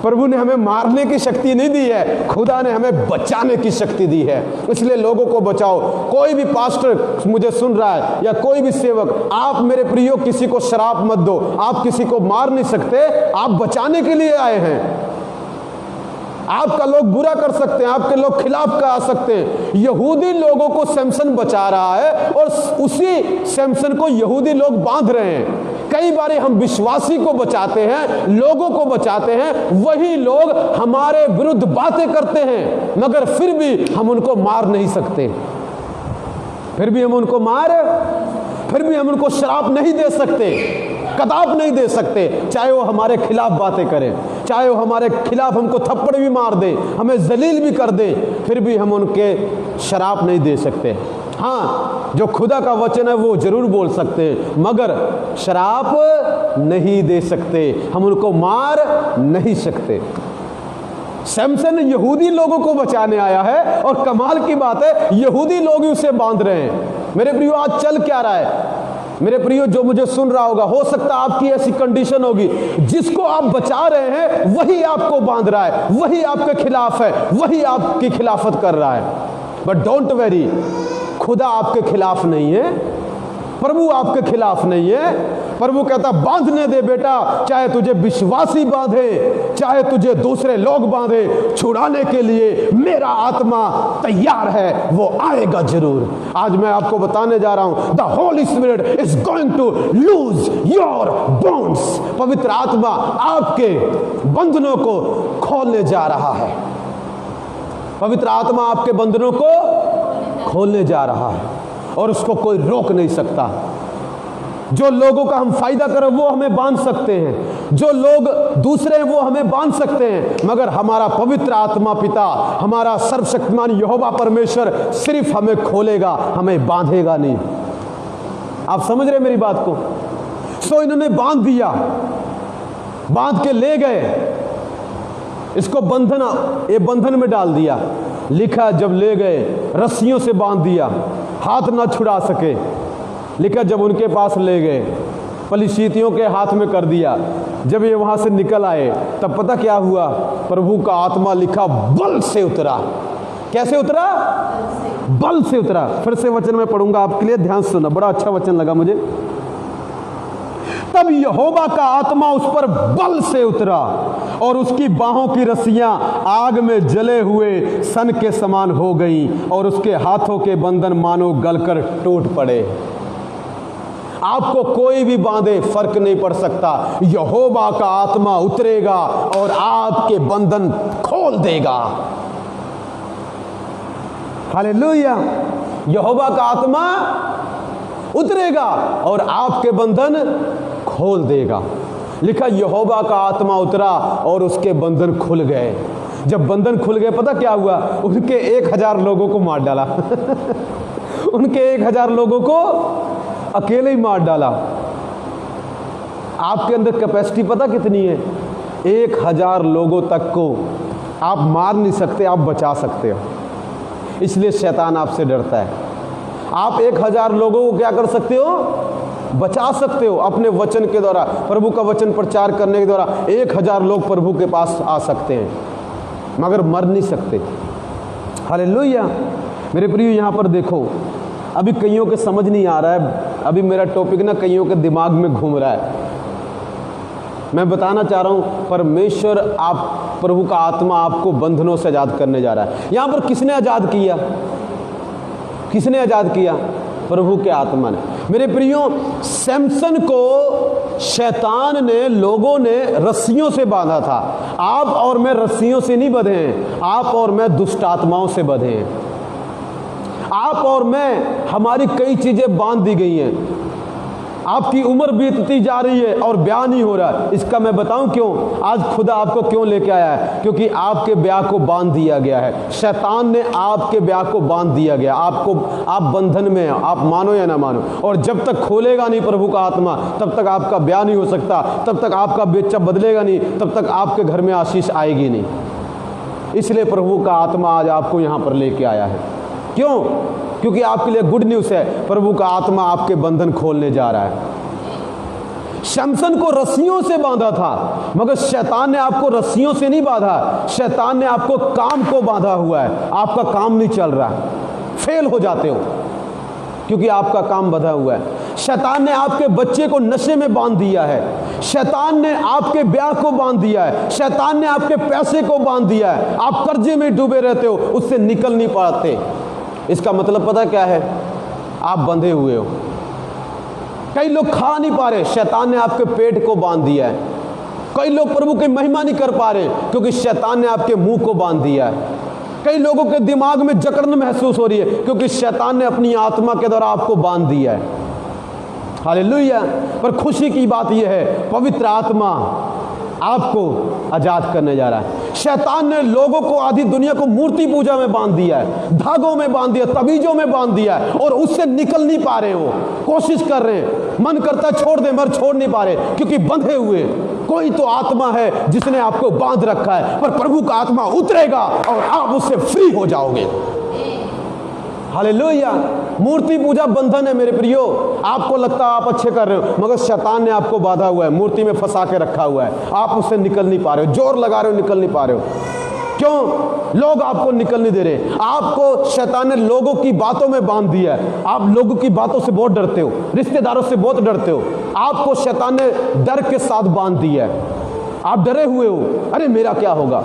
प्रभु ने हमें मारने की शक्ति नहीं दी है, खुदा ने हमें बचाने की शक्ति दी है। इसलिए लोगों को बचाओ। कोई भी पास्टर मुझे सुन रहा है या कोई भी सेवक, आप मेरे प्रियो किसी को शराप मत दो, आप किसी को मार नहीं सकते, आप बचाने के लिए आए हैं। आपका लोग बुरा कर सकते हैं, आपके लोग खिलाफ का आ सकते हैं। यहूदी लोगों को सैमसन बचा रहा है और उसी सैमसन को यहूदी लोग बांध रहे हैं। कई बार हम विश्वासी को बचाते हैं, लोगों को बचाते हैं, वही लोग हमारे विरुद्ध बातें करते हैं, मगर फिर भी हम उनको मार नहीं सकते, फिर भी हम उनको श्राप नहीं दे सकते, कदाप नहीं दे सकते। चाहे वो हमारे खिलाफ बातें करें, चाहे वो हमारे खिलाफ हमको थप्पड़ भी मार दे, हमें जलील भी कर दे, फिर भी हम उनके श्राप नहीं दे सकते। हाँ, जो खुदा का वचन है वो जरूर बोल सकते हैं, मगर श्राप नहीं दे सकते, हम उनको मार नहीं सकते। सैमसन यहूदी लोगों को बचाने आया है और कमाल की बात है यहूदी लोग ही उसे बांध रहे हैं। मेरे प्रियो, आज चल क्या रहा है? मेरे प्रियो, जो मुझे सुन रहा होगा, हो सकता है आपकी ऐसी कंडीशन होगी, जिसको आप बचा रहे हैं वही आपको बांध रहा है, वही आपके खिलाफ है, वही आपकी खिलाफत कर रहा है। बट डोंट वेरी, खुदा आपके खिलाफ नहीं है, प्रभु आपके खिलाफ नहीं है। प्रभु कहता बांधने दे बेटा, चाहे तुझे विश्वासी बांधे, चाहे तुझे दूसरे लोग बांधे, छुड़ाने के लिए मेरा आत्मा तैयार है, वो आएगा जरूर। आज मैं आपको बताने जा रहा हूं, the Holi spirit is going to loose your bonds. पवित्र आत्मा आपके बंधनों को खोलने जा रहा है। पवित्र आत्मा आपके बंधनों को खोलने जा रहा है और उसको कोई रोक नहीं सकता। जो लोगों का हम फायदा करें वो हमें बांध सकते हैं, जो लोग दूसरे हैं वो हमें बांध सकते हैं, मगर हमारा पवित्र आत्मा पिता, हमारा सर्वशक्तिमान यहोवा परमेश्वर सिर्फ हमें खोलेगा, हमें बांधेगा नहीं। आप समझ रहे मेरी बात को? सो इन्होंने बांध दिया, बांध के ले गए, इसको बंधन में डाल दिया। लिखा जब ले गए रस्सियों से बांध दिया, हाथ ना छुड़ा सके। लिखा जब उनके पास ले गए, पलिशीतियों के हाथ में कर दिया। जब ये वहां से निकल आए तब पता क्या हुआ? प्रभु का आत्मा लिखा बल से उतरा। कैसे उतरा? बल से उतरा। फिर से वचन में पढ़ूंगा आपके लिए, ध्यान सुनना, बड़ा अच्छा वचन लगा मुझे। तब यहोवा का आत्मा उस पर बल से उतरा और उसकी बाहों की रस्सियां आग में जले हुए सन के समान हो गईं और उसके हाथों के बंधन मानो गलकर टूट पड़े। आपको कोई भी बांधे फर्क नहीं पड़ सकता, यहोवा का आत्मा उतरेगा और आपके बंधन खोल देगा। हालेलुया। यहोवा का आत्मा उतरेगा और आपके बंधन खोल देगा। लिखा यहोवा का आत्मा उतरा और उसके बंधन खुल गए। जब बंधन खुल गए पता क्या हुआ? उनके 1000 लोगों को मार डाला उनके 1000 लोगों को अकेले ही मार डाला। आपके अंदर कैपेसिटी पता कितनी है? 1000 लोगों तक को आप मार नहीं सकते, आप बचा सकते हो। इसलिए शैतान आपसे डरता है। आप 1000 लोगों को क्या कर सकते हो? बचा सकते हो अपने वचन के द्वारा, प्रभु का वचन प्रचार करने के द्वारा। 1000 लोग प्रभु के पास आ सकते हैं मगर मर नहीं सकते। हालेलुया। मेरे प्रिय यहाँ पर देखो, अभी कईयों के समझ नहीं आ रहा है, अभी मेरा टॉपिक ना कईयों के दिमाग में घूम रहा है। मैं बताना चाह रहा हूँ परमेश्वर, आप प्रभु का आत्मा आपको बंधनों से आज़ाद करने जा रहा है। यहाँ पर किसने आज़ाद किया? किसने आज़ाद किया? प्रभु के आत्मा ने। मेरे प्रियो, सैमसन को शैतान ने, लोगों ने रस्सियों से बांधा था। आप और मैं रस्सियों से नहीं बंधे हैं, आप और मैं दुष्ट आत्माओं से बंधे हैं। आप और मैं, हमारी कई चीजें बांध दी गई हैं। आपकी उम्र बीतती जा रही है और ब्याह नहीं हो रहा। इसका मैं बताऊं क्यों? आज खुदा आपको क्यों लेके आया है? क्योंकि आपके ब्याह को बांध दिया गया है। शैतान ने आपके ब्याह को बांध दिया गया। आपको, आप बंधन में हैं, आप मानो या ना मानो। और जब तक खोलेगा नहीं प्रभु का आत्मा, तब तक आपका ब्याह नहीं हो सकता, तब तक आपका बच्चा बदलेगा नहीं, तब तक आपके घर में आशीष आएगी नहीं। इसलिए प्रभु का आत्मा आज आपको यहाँ पर लेके आया है। क्यों? क्योंकि आपके लिए गुड न्यूज़ है, प्रभु का आत्मा आपके बंधन खोलने जा रहा है। शमसन को रस्सियों से बांधा था, मगर शैतान ने आपको रस्सियों से नहीं बांधा, शैतान ने आपको काम को बांधा हुआ है। आपका काम नहीं चल रहा, फेल हो जाते हो क्योंकि आपका काम बंधा हुआ है। शैतान ने आपके बच्चे को नशे में बांध दिया है, शैतान ने आपके ब्याह को बांध दिया है, शैतान ने आपके पैसे को बांध दिया है। आप कर्जे में डूबे रहते हो, उससे निकल नहीं पाते। इसका मतलब पता क्या है? आप बंधे हुए हो। कई लोग खा नहीं पा रहे, शैतान ने आपके पेट को बांध दिया है। कई लोग प्रभु की महिमा नहीं कर पा रहे क्योंकि शैतान ने आपके मुंह को बांध दिया है। कई लोगों के दिमाग में जकड़न महसूस हो रही है क्योंकि शैतान ने अपनी आत्मा के द्वारा आपको बांध दिया है। हालेलुया। पर खुशी की बात यह है, पवित्र आत्मा आपको आजाद करने जा रहा है। शैतान ने लोगों को, आधी दुनिया को मूर्ति पूजा में बांध दिया है, धागों में बांध दिया, तबीजों में बांध दिया है और उससे निकल नहीं पा रहे हो। कोशिश कर रहे हैं, मन करता है छोड़ दे, मगर छोड़ नहीं पा रहे क्योंकि बंधे हुए। कोई तो आत्मा है जिसने आपको बांध रखा है, पर प्रभु का आत्मा उतरेगा और आप उससे फ्री हो जाओगे। हालेलुया। मूर्ति पूजा बंधन है मेरे प्रियो। आपको लगता है आप अच्छे कर रहे हो, मगर शैतान ने आपको बांधा हुआ है, मूर्ति में फंसा के रखा हुआ है। आप उससे निकल नहीं पा रहे हो, जोर लगा रहे हो, निकल नहीं पा रहे हो। क्यों? लोग आपको निकल नहीं दे रहे। आपको शैतान ने लोगों की बातों में बांध दिया है। आप लोगों की बातों से बहुत डरते हो, रिश्तेदारों से बहुत डरते हो। आपको शैतान ने डर के साथ बांध दिया है। आप डरे हुए हो, अरे मेरा क्या होगा,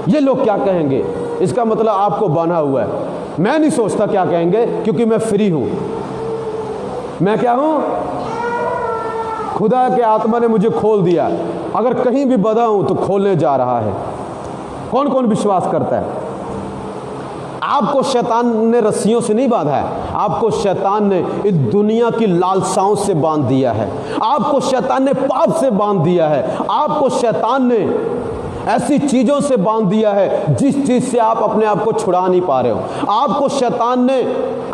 ये लोग क्या कहेंगे। इसका मतलब आपको बांधा हुआ है। मैं नहीं सोचता क्या कहेंगे क्योंकि मैं फ्री हूं। मैं क्या हूं? खुदा के आत्मा ने मुझे खोल दिया। अगर कहीं भी बंधा हूं तो खोलने जा रहा है। कौन कौन विश्वास करता है? आपको शैतान ने रस्सियों से नहीं बांधा है, आपको शैतान ने इस दुनिया की लालसाओं से बांध दिया है। आपको शैतान ने पाप से बांध दिया है। आपको शैतान ने ऐसी चीजों से बांध दिया है जिस चीज से आप अपने आप को छुड़ा नहीं पा रहे हो। आपको शैतान ने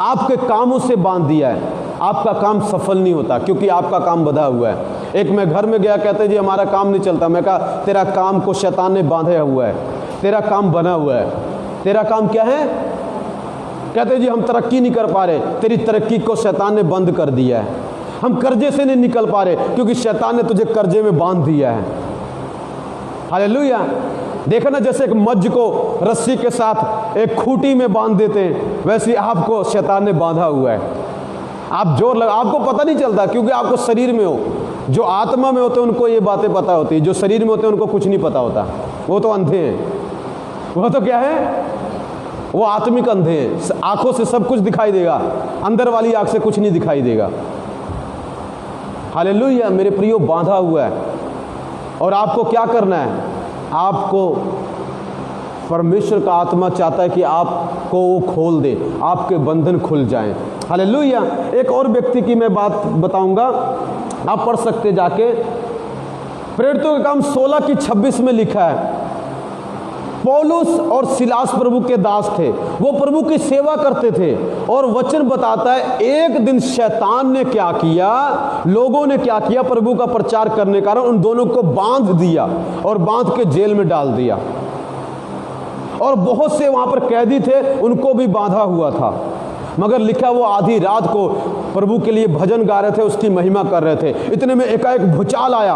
आपके कामों से बांध दिया है। आपका काम सफल नहीं होता क्योंकि आपका काम बंधा हुआ है। एक मैं घर में गया, कहते जी हमारा काम नहीं चलता। मैं कहा तेरा काम को शैतान ने बांधा हुआ है, तेरा काम बना हुआ है। तेरा काम क्या है? कहते जी हम तरक्की नहीं कर पा रहे, तेरी तरक्की को शैतान ने बंद कर दिया है। हम कर्जे से नहीं निकल पा रहे क्योंकि शैतान ने तुझे कर्जे में बांध दिया है। हालेलुया। देखा ना, जैसे एक मज्ज को रस्सी के साथ एक खूंटी में बांध देते हैं, वैसे आपको शैतान ने बांधा हुआ है। आप जोर लगा, आपको पता नहीं चलता क्योंकि आपको शरीर में हो, जो आत्मा में होते हैं उनको ये बातें पता होती है, जो शरीर में होते हैं उनको कुछ नहीं पता होता, वो तो अंधे हैं। वो तो क्या है, वो आत्मिक अंधे हैं। आंखों से सब कुछ दिखाई देगा, अंदर वाली आंख से कुछ नहीं दिखाई देगा। हालेलुया मेरे प्रियो, बांधा हुआ है। और आपको क्या करना है, आपको परमेश्वर का आत्मा चाहता है कि आपको वो खोल दे, आपके बंधन खुल जाएं। हालेलुया। एक और व्यक्ति की मैं बात बताऊंगा, आप पढ़ सकते जाके, प्रेरितों के काम 16:26 में लिखा है, पौलुस और सिलास प्रभु के दास थे, वो प्रभु की सेवा करते थे। और वचन बताता है एक दिन शैतान ने क्या किया, लोगों ने क्या किया, प्रभु का प्रचार करने के कारण उन दोनों को बांध दिया और बांध के जेल में डाल दिया। और बहुत से वहां पर कैदी थे, उनको भी बांधा हुआ था। मगर लिखा वो आधी रात को प्रभु के लिए भजन गा रहे थे, उसकी महिमा कर रहे थे। इतने में एकाएक भूचाल आया।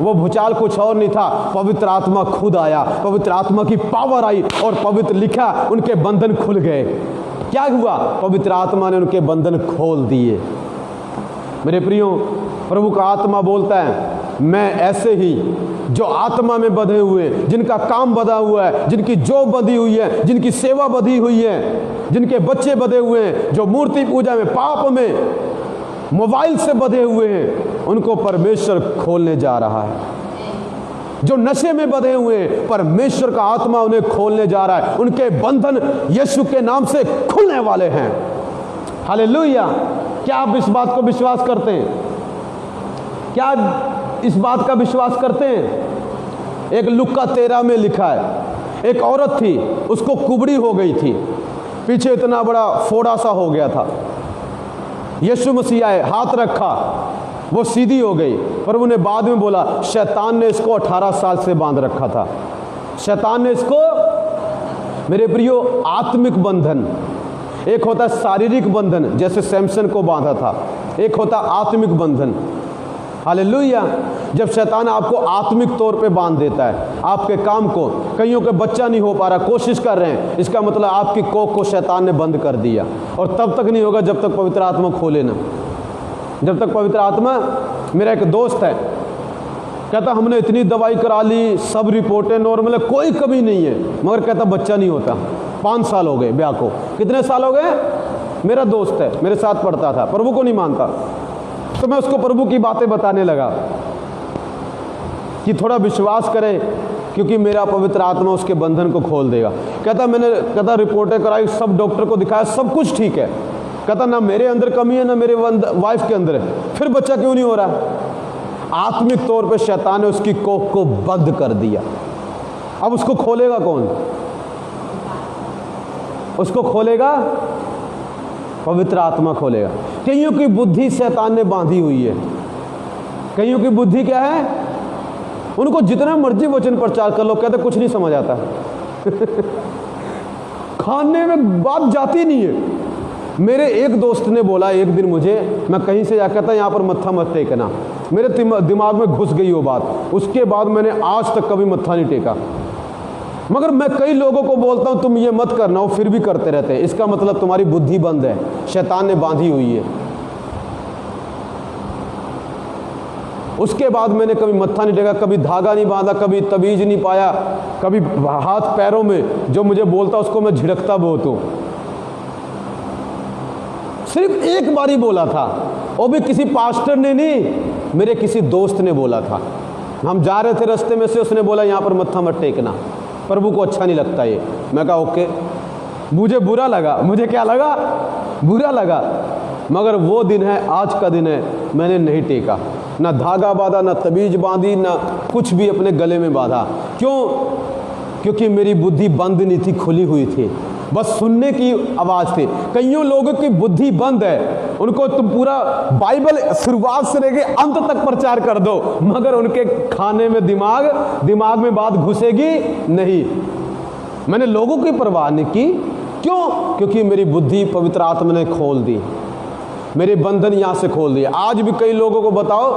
वो भूचाल कुछ और नहीं था, पवित्र आत्मा खुद आया, पवित्र आत्मा की पावर आई और पवित्र लिखा उनके बंधन खुल गए। क्या हुआ, पवित्र आत्मा ने उनके बंधन खोल दिए। मेरे प्रियो, प्रभु का आत्मा बोलता है, मैं ऐसे ही जो आत्मा में बंधे हुए, जिनका काम बंधा हुआ है, जिनकी जॉब बंधी हुई है, जिनकी सेवा बंधी हुई है, जिनके बच्चे बंधे हुए हैं, जो मूर्ति पूजा में, पाप में, मोबाइल से बंधे हुए हैं, उनको परमेश्वर खोलने जा रहा है। जो नशे में बंधे हुए हैं, परमेश्वर का आत्मा उन्हें खोलने जा रहा है। उनके बंधन यीशु के नाम से खुलने वाले हैं। हालेलुया। क्या आप इस बात को विश्वास करते हैं? क्या इस बात का विश्वास करते हैं? एक लुक्का 13 में लिखा है, एक औरत थी, उसको कुबड़ी हो गई थी, पीछे इतना बड़ा फोड़ा सा हो गया था। यीशु मसीह आए, हाथ रखा, वो सीधी हो गई। प्रभु ने बाद में बोला, शैतान ने इसको 18 साल से बांध रखा था। शैतान ने इसको, मेरे प्रियो, आत्मिक बंधन, एक होता है शारीरिक बंधन जैसे सैमसन को बांधा था, एक होता आत्मिक बंधन। हालेलुया। जब शैतान आपको आत्मिक तौर पे बांध देता है, आपके काम को, कईयों के बच्चा नहीं हो पा रहा, कोशिश कर रहे हैं, इसका मतलब आपकी कोख को शैतान ने बंद कर दिया। और तब तक नहीं होगा जब तक पवित्र आत्मा खोले ना, जब तक पवित्र आत्मा। मेरा एक दोस्त है, कहता हमने इतनी दवाई करा ली, सब रिपोर्टें नॉर्मल है, कोई कमी नहीं है, मगर कहता बच्चा नहीं होता। 5 साल हो गए ब्याह को। कितने साल हो गए? मेरा दोस्त है, मेरे साथ पढ़ता था, प्रभु को नहीं मानता। तो मैं उसको प्रभु की बातें बताने लगा कि थोड़ा विश्वास करे, क्योंकि मेरा पवित्र आत्मा उसके बंधन को खोल देगा। कहता रिपोर्टें कराई, सब डॉक्टर को दिखाया, सब कुछ ठीक है। कहता ना मेरे अंदर कमी है, ना मेरे वाइफ के अंदर है, फिर बच्चा क्यों नहीं हो रहा? आत्मिक तौर पे शैतान ने उसकी कोख को बंद कर दिया। अब उसको खोलेगा कौन? उसको खोलेगा पवित्र आत्मा खोलेगा। कईयों की बुद्धि शैतान ने बांधी हुई है। कईयों की बुद्धि क्या है? उनको जितना मर्जी वचन प्रचार कर लो, कहते कुछ नहीं समझ आता। खाने में बात जाती नहीं है। मेरे एक दोस्त ने बोला एक दिन मुझे, मैं कहीं से जाकर था, यहाँ पर मत्था मत टेकना। मेरे दिमाग में घुस गई वो बात। उसके बाद मैंने आज तक कभी मत्था नहीं टेका। मगर मैं कई लोगों को बोलता हूं तुम ये मत करना, वो फिर भी करते रहते हैं। इसका मतलब तुम्हारी बुद्धि बंद है, शैतान ने बांधी हुई है। उसके बाद मैंने कभी मत्था नहीं टेका, कभी धागा नहीं बांधा, कभी तबीज नहीं पाया, कभी हाथ पैरों में जो मुझे बोलता उसको मैं झिड़कता बहुत हूं। सिर्फ एक बार ही बोला था, वो भी किसी पास्टर ने नहीं, मेरे किसी दोस्त ने बोला था। हम जा रहे थे रास्ते में से, उसने बोला यहाँ पर मत्था मत टेकना, प्रभु को अच्छा नहीं लगता ये। मैं कहा ओके। मुझे बुरा लगा। मुझे क्या लगा? बुरा लगा। मगर वो दिन है, आज का दिन है, मैंने नहीं टेका, ना धागा बांधा, ना तबीज बांधी, ना कुछ भी अपने गले में बांधा। क्यों? क्योंकि मेरी बुद्धि बंद नहीं थी, खुली हुई थी, बस सुनने की आवाज़ थी। कईयों लोगों की बुद्धि बंद है, उनको तुम पूरा बाइबल शुरुआत से लेके अंत तक प्रचार कर दो, मगर उनके खाने में दिमाग में बात घुसेगी नहीं। मैंने लोगों की परवाह नहीं की। क्यों? क्योंकि मेरी बुद्धि पवित्र आत्मा ने खोल दी, मेरे बंधन यहाँ से खोल दिए। आज भी कई लोगों को बताओ,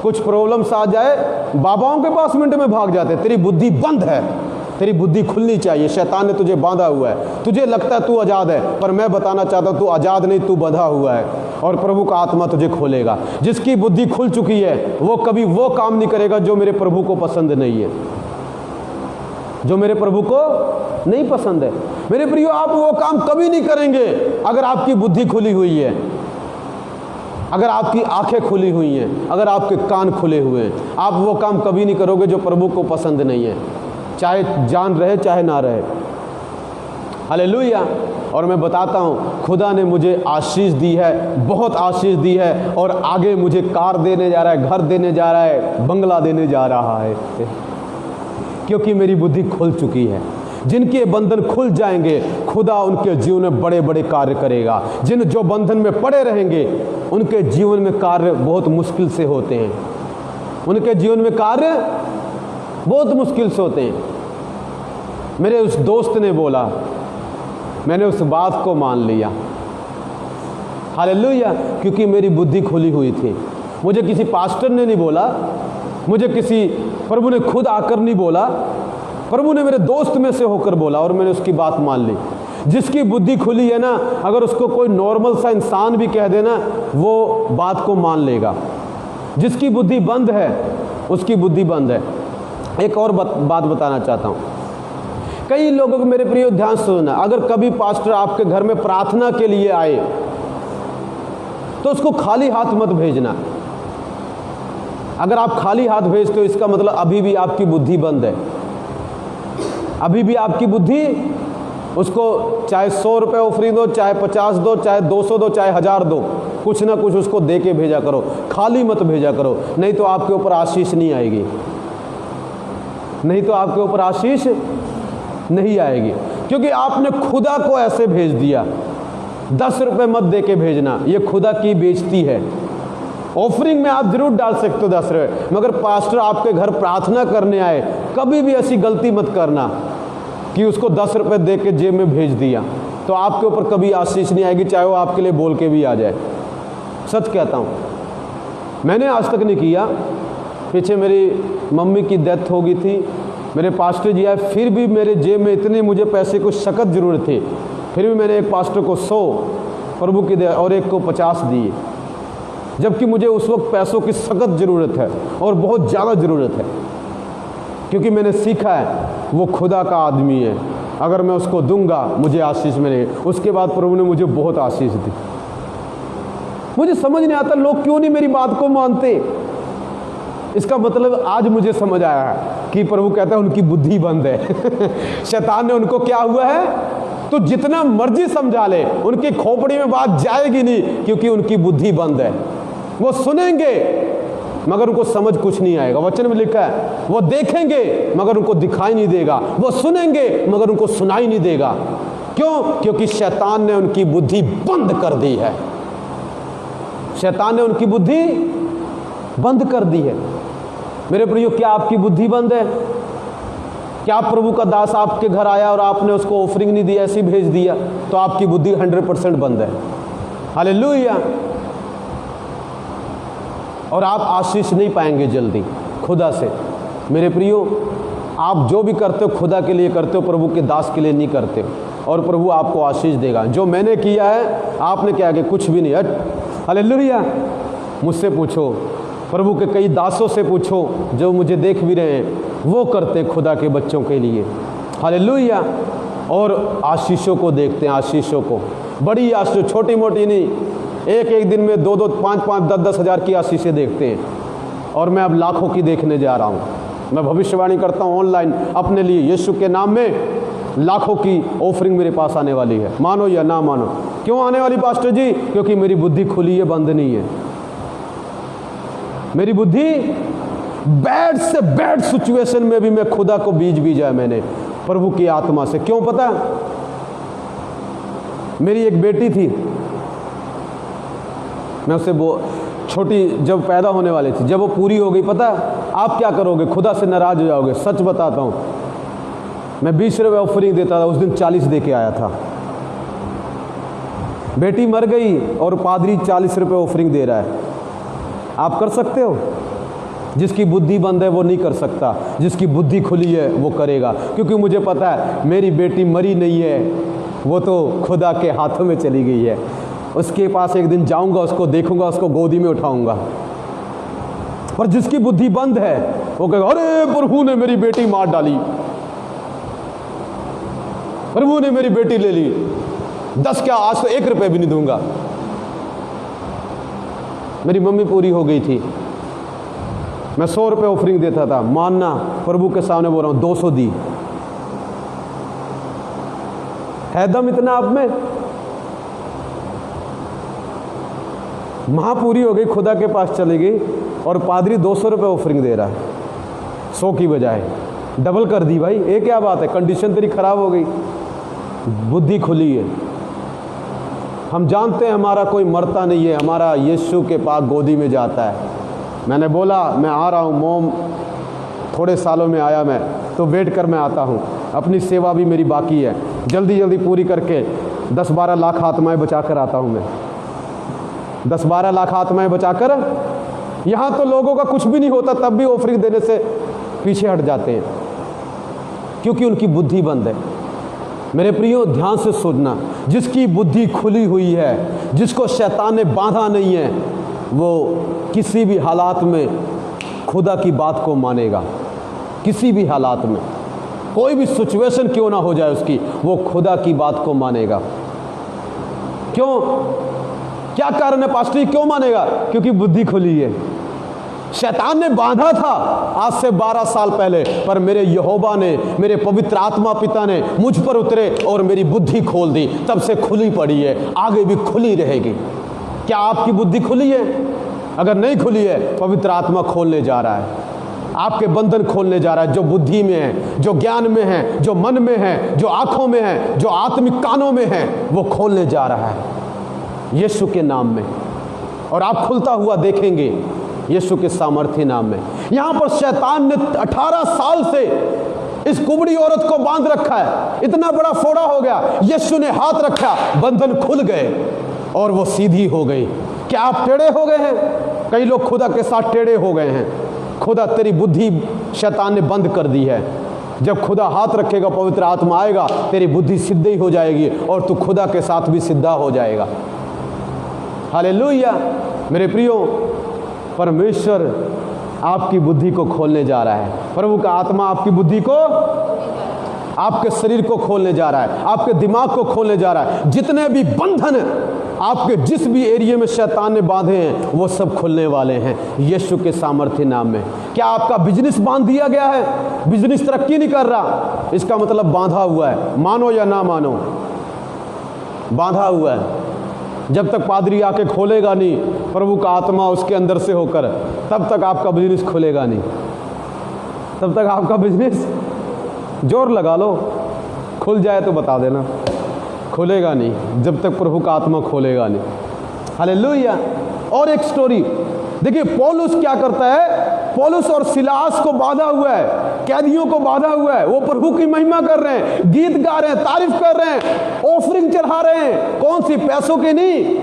कुछ प्रॉब्लम्स आ जाए, बाबाओं के पास मिनट में भाग जाते, तेरी बुद्धि बंद है, तेरी बुद्धि खुलनी चाहिए। शैतान ने तुझे बांधा हुआ है, तुझे लगता है तू आज़ाद है, पर मैं बताना चाहता हूँ तू आज़ाद नहीं, तू बंधा हुआ है। और प्रभु का आत्मा तुझे खोलेगा। जिसकी बुद्धि खुल चुकी है वो कभी वो काम नहीं करेगा जो मेरे प्रभु को पसंद नहीं है, जो मेरे प्रभु को नहीं पसंद है। मेरे प्रियो, आप वो काम कभी नहीं करेंगे अगर आपकी बुद्धि खुली हुई है, अगर आपकी आंखें खुली हुई हैं, अगर आपके कान खुले हुए हैं। आप वो काम कभी नहीं करोगे जो प्रभु को पसंद नहीं है, चाहे जान रहे चाहे ना रहे। हालेलुया। और मैं बताता हूँ, खुदा ने मुझे आशीष दी है, बहुत आशीष दी है, और आगे मुझे कार देने जा रहा है, घर देने जा रहा है, बंगला देने जा रहा है, क्योंकि मेरी बुद्धि खुल चुकी है। जिनके बंधन खुल जाएंगे, खुदा उनके जीवन में बड़े बड़े कार्य करेगा। जो बंधन में पड़े रहेंगे, उनके जीवन में कार्य बहुत मुश्किल से होते हैं, उनके जीवन में कार्य बहुत मुश्किल से होते हैं। मेरे उस दोस्त ने बोला, मैंने उस बात को मान लिया। हालेलुया। क्योंकि मेरी बुद्धि खुली हुई थी। मुझे किसी पास्टर ने नहीं बोला, मुझे किसी प्रभु ने खुद आकर नहीं बोला, प्रभु ने मेरे दोस्त में से होकर बोला, और मैंने उसकी बात मान ली। जिसकी बुद्धि खुली है ना, अगर उसको कोई नॉर्मल सा इंसान भी कह देना, वो बात को मान लेगा। जिसकी बुद्धि बंद है, उसकी बुद्धि बंद है। एक और बात बताना चाहता हूँ। कई लोगों को, मेरे प्रिय ध्यान से सुनना, अगर कभी पास्टर आपके घर में प्रार्थना के लिए आए तो उसको खाली हाथ मत भेजना। अगर आप खाली हाथ भेजते हो, इसका मतलब अभी भी आपकी बुद्धि बंद है, अभी भी आपकी बुद्धि। उसको चाहे 100 रुपये ऑफरिंग दो, चाहे 50 दो, चाहे 200 दो, चाहे 1000 दो, कुछ ना कुछ उसको दे के भेजा करो, खाली मत भेजा करो, नहीं तो आपके ऊपर आशीष नहीं आएगी, नहीं तो आपके ऊपर आशीष नहीं आएगी। क्योंकि आपने खुदा को ऐसे भेज दिया। 10 रुपये मत दे के भेजना, ये खुदा की बेइज्जती है। ऑफरिंग में आप जरूर डाल सकते हो 10 रुपये, मगर पास्टर आपके घर प्रार्थना करने आए, कभी भी ऐसी गलती मत करना कि उसको 10 रुपये दे के जेब में भेज दिया, तो आपके ऊपर कभी आशीष नहीं आएगी, चाहे वो आपके लिए बोल के भी आ जाए। सच कहता हूँ, मैंने आज तक नहीं किया। पीछे मेरी मम्मी की डेथ हो गई थी, मेरे पास्टर जी आए, फिर भी मेरे जेब में इतने मुझे पैसे को सख्त ज़रूरत थी, फिर भी मैंने एक पास्टर को 100 प्रभु की दया और एक को 50 दिए, जबकि मुझे उस वक्त पैसों की सख्त ज़रूरत है और बहुत ज़्यादा ज़रूरत है। क्योंकि मैंने सीखा है वो खुदा का आदमी है, अगर मैं उसको दूंगा मुझे आशीष मिलेगी। उसके बाद प्रभु ने मुझे बहुत आशीष दी। मुझे समझ नहीं आता लोग क्यों नहीं मेरी बात को मानते। इसका मतलब आज मुझे समझ आया है कि प्रभु कहता है उनकी बुद्धि बंद है। शैतान ने उनको क्या हुआ है, तो जितना मर्जी समझा ले, उनकी खोपड़ी में बात जाएगी नहीं, क्योंकि उनकी बुद्धि बंद है। वो सुनेंगे मगर उनको समझ कुछ नहीं आएगा। वचन में लिखा है वो देखेंगे मगर उनको दिखाई नहीं देगा, वो सुनेंगे मगर उनको सुनाई नहीं देगा। क्यों? क्योंकि शैतान ने उनकी बुद्धि बंद कर दी है। शैतान ने उनकी बुद्धि बंद कर दी है। मेरे प्रियो, क्या आपकी बुद्धि बंद है? क्या प्रभु का दास आपके घर आया और आपने उसको ऑफरिंग नहीं दिया, ऐसे भेज दिया, तो आपकी बुद्धि 100% बंद है। हालेलुया। और आप आशीष नहीं पाएंगे जल्दी खुदा से। मेरे प्रियो, आप जो भी करते हो खुदा के लिए करते हो, प्रभु के दास के लिए नहीं करते हो, और प्रभु आपको आशीष देगा। जो मैंने किया है आपने क्या किया? कुछ भी नहीं। हालेलुया। मुझसे पूछो, प्रभु के कई दासों से पूछो जो मुझे देख भी रहे हैं, वो करते खुदा के बच्चों के लिए। हालेलुया। और आशीषों को देखते हैं, आशीषों को, बड़ी आशीष, छोटी मोटी नहीं। एक दिन में 2-2, 5-5, 10-10 हज़ार की आशीषें देखते हैं, और मैं अब लाखों की देखने जा रहा हूँ। मैं भविष्यवाणी करता हूँ ऑनलाइन अपने लिए, यीशु के नाम में लाखों की ऑफरिंग मेरे पास आने वाली है, मानो या ना मानो। क्यों आने वाली पास्टर जी? क्योंकि मेरी बुद्धि खुली है, बंद नहीं है। मेरी बुद्धि बैड से बैड सिचुएशन में भी मैं खुदा को बीजा है मैंने प्रभु की आत्मा से। क्यों पता? मेरी एक बेटी थी, मैं उससे वो छोटी जब पैदा होने वाली थी, जब वो पूरी हो गई, पता आप क्या करोगे? खुदा से नाराज हो जाओगे। सच बताता हूँ, मैं 20 रुपये ऑफरिंग देता था, उस दिन 40 दे के आया था। बेटी मर गई और पादरी 40 रुपये ऑफरिंग दे रहा है। आप कर सकते हो? जिसकी बुद्धि बंद है वो नहीं कर सकता, जिसकी बुद्धि खुली है वो करेगा। क्योंकि मुझे पता है मेरी बेटी मरी नहीं है, वो तो खुदा के हाथों में चली गई है। उसके पास एक दिन जाऊंगा, उसको देखूंगा, उसको गोदी में उठाऊंगा। पर जिसकी बुद्धि बंद है वो कहेगा अरे प्रभु ने मेरी बेटी मार डाली, प्रभु ने मेरी बेटी ले ली, 10 क्या आज तो 1 रुपये भी नहीं दूंगा। मेरी मम्मी पूरी हो गई थी, मैं 100 रुपये ऑफरिंग देता था, मानना प्रभु के सामने बोल रहा हूं 200 दी। है दम इतना आप में? मां पूरी हो गई, खुदा के पास चली गई और पादरी 200 रुपये ऑफरिंग दे रहा है 100 की बजाय, डबल कर दी भाई। ये क्या बात है? कंडीशन तेरी खराब हो गई, बुद्धि खुली है। हम जानते हैं हमारा कोई मरता नहीं है, हमारा यीशु के पास गोदी में जाता है। मैंने बोला मैं आ रहा हूँ मोम, थोड़े सालों में आया मैं, तो वेट कर मैं आता हूँ। अपनी सेवा भी मेरी बाकी है, जल्दी जल्दी पूरी करके 10-12 लाख आत्माएं बचा कर आता हूँ मैं। 10-12 लाख आत्माएं बचाकर, यहाँ तो लोगों का कुछ भी नहीं होता तब भी ऑफरिंग देने से पीछे हट जाते हैं, क्योंकि उनकी बुद्धि बंद है। मेरे प्रियो ध्यान से सुनना, जिसकी बुद्धि खुली हुई है, जिसको शैतान ने बांधा नहीं है, वो किसी भी हालात में खुदा की बात को मानेगा। किसी भी हालात में, कोई भी सिचुएशन क्यों ना हो जाए उसकी, वो खुदा की बात को मानेगा। क्यों? क्या कारण है पास्टर, क्यों मानेगा? क्योंकि बुद्धि खुली है। शैतान ने बांधा था आज से 12 साल पहले, पर मेरे यहोवा ने, मेरे पवित्र आत्मा पिता ने मुझ पर उतरे और मेरी बुद्धि खोल दी, तब से खुली पड़ी है, आगे भी खुली रहेगी। क्या आपकी बुद्धि खुली है? अगर नहीं खुली है, पवित्र आत्मा खोलने जा रहा है, आपके बंधन खोलने जा रहा है, जो बुद्धि में है, जो ज्ञान में है, जो मन में है, जो आंखों में है, जो आत्मिक कानों में है, वो खोलने जा रहा है यीशु के नाम में। और आप खुलता हुआ देखेंगे यीशु के सामर्थ्य नाम में। यहां पर शैतान ने 18 साल से इस कुबड़ी औरत को बांध रखा है, इतना बड़ा फोड़ा हो गया, यीशु ने हाथ रखा, बंधन खुल गए और वो सीधी हो गई। क्या आप टेढ़े हो गए हैं? कई लोग खुदा के साथ टेढ़े हो गए हैं। खुदा तेरी बुद्धि शैतान ने बंद कर दी है। जब खुदा हाथ रखेगा, पवित्र आत्मा आएगा, तेरी बुद्धि सीधी हो जाएगी और तू खुदा के साथ भी सीधा हो जाएगा। हालेलुया। मेरे प्रियो, परमेश्वर आपकी बुद्धि को खोलने जा रहा है। प्रभु का आत्मा आपकी बुद्धि को, आपके शरीर को खोलने जा रहा है, आपके दिमाग को खोलने जा रहा है। जितने भी बंधन आपके जिस भी एरिया में शैतान ने बांधे हैं, वो सब खुलने वाले हैं यीशु के सामर्थ्य नाम में। क्या आपका बिजनेस बांध दिया गया है? बिजनेस तरक्की नहीं कर रहा, इसका मतलब बांधा हुआ है। मानो या ना मानो, बांधा हुआ है। जब तक पादरी आके खोलेगा नहीं, प्रभु का आत्मा उसके अंदर से होकर, तब तक आपका बिजनेस खुलेगा नहीं। तब तक आपका बिजनेस, जोर लगा लो, खुल जाए तो बता देना, खुलेगा नहीं जब तक प्रभु का आत्मा खोलेगा नहीं। हालेलुया। और एक स्टोरी देखिए, पौलुस क्या करता है? पौलुस और सिलास को बांधा हुआ है, कैदियों को बांधा हुआ है, वो प्रभु की महिमा कर रहे हैं, गीत गा रहे हैं, तारीफ कर रहे हैं, ऑफरिंग चढ़ा रहे हैं। कौन सी? पैसों की नहीं,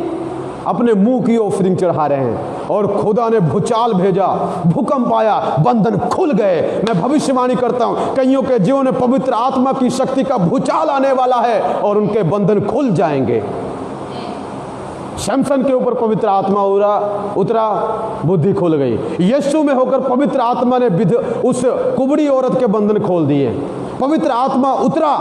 अपने मुंह की ऑफरिंग चढ़ा रहे हैं। और खुदा ने भूचाल भेजा, भूकंप आया, बंधन खुल गए। मैं भविष्यवाणी करता हूं, कईयों के जीवन में पवित्र आत्मा की शक्ति का भूचाल आने वाला है और उनके बंधन खुल जाएंगे। शमसन के ऊपर पवित्र आत्मा उतरा, बुद्धि खुल गई। यीशु में होकर पवित्र आत्मा ने उस कुबड़ी औरत के बंधन खोल दिए। पवित्र आत्मा उतरा,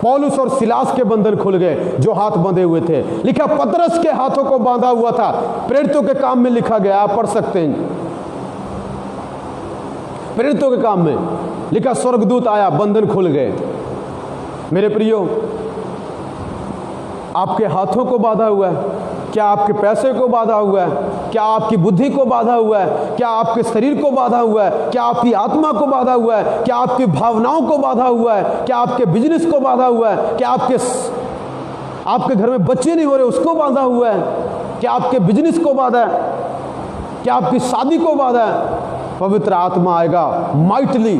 पौलुस और सिलास के बंधन खुल गए जो हाथ बंधे हुए थे। लिखा पतरस के हाथों को बांधा हुआ था, प्रेरितों के काम में लिखा गया, आप पढ़ सकते हैं। प्रेरितों के काम में लिखा स्वर्गदूत आया, बंधन खुल गए। मेरे प्रियो, आपके हाथों को बांधा हुआ है? क्या आपके पैसे को बांधा हुआ है? क्या आपकी बुद्धि को बांधा हुआ है? क्या आपके शरीर को बांधा हुआ है? क्या आपकी आत्मा को बांधा हुआ है? क्या आपकी भावनाओं को बांधा हुआ है? क्या आपके बिजनेस को बांधा हुआ है? क्या आपके घर में बच्चे नहीं हो रहे, उसको बांधा हुआ है? क्या आपके बिजनेस को बांधा है? क्या आपकी शादी को बांधा है? पवित्र आत्मा आएगा, माइटली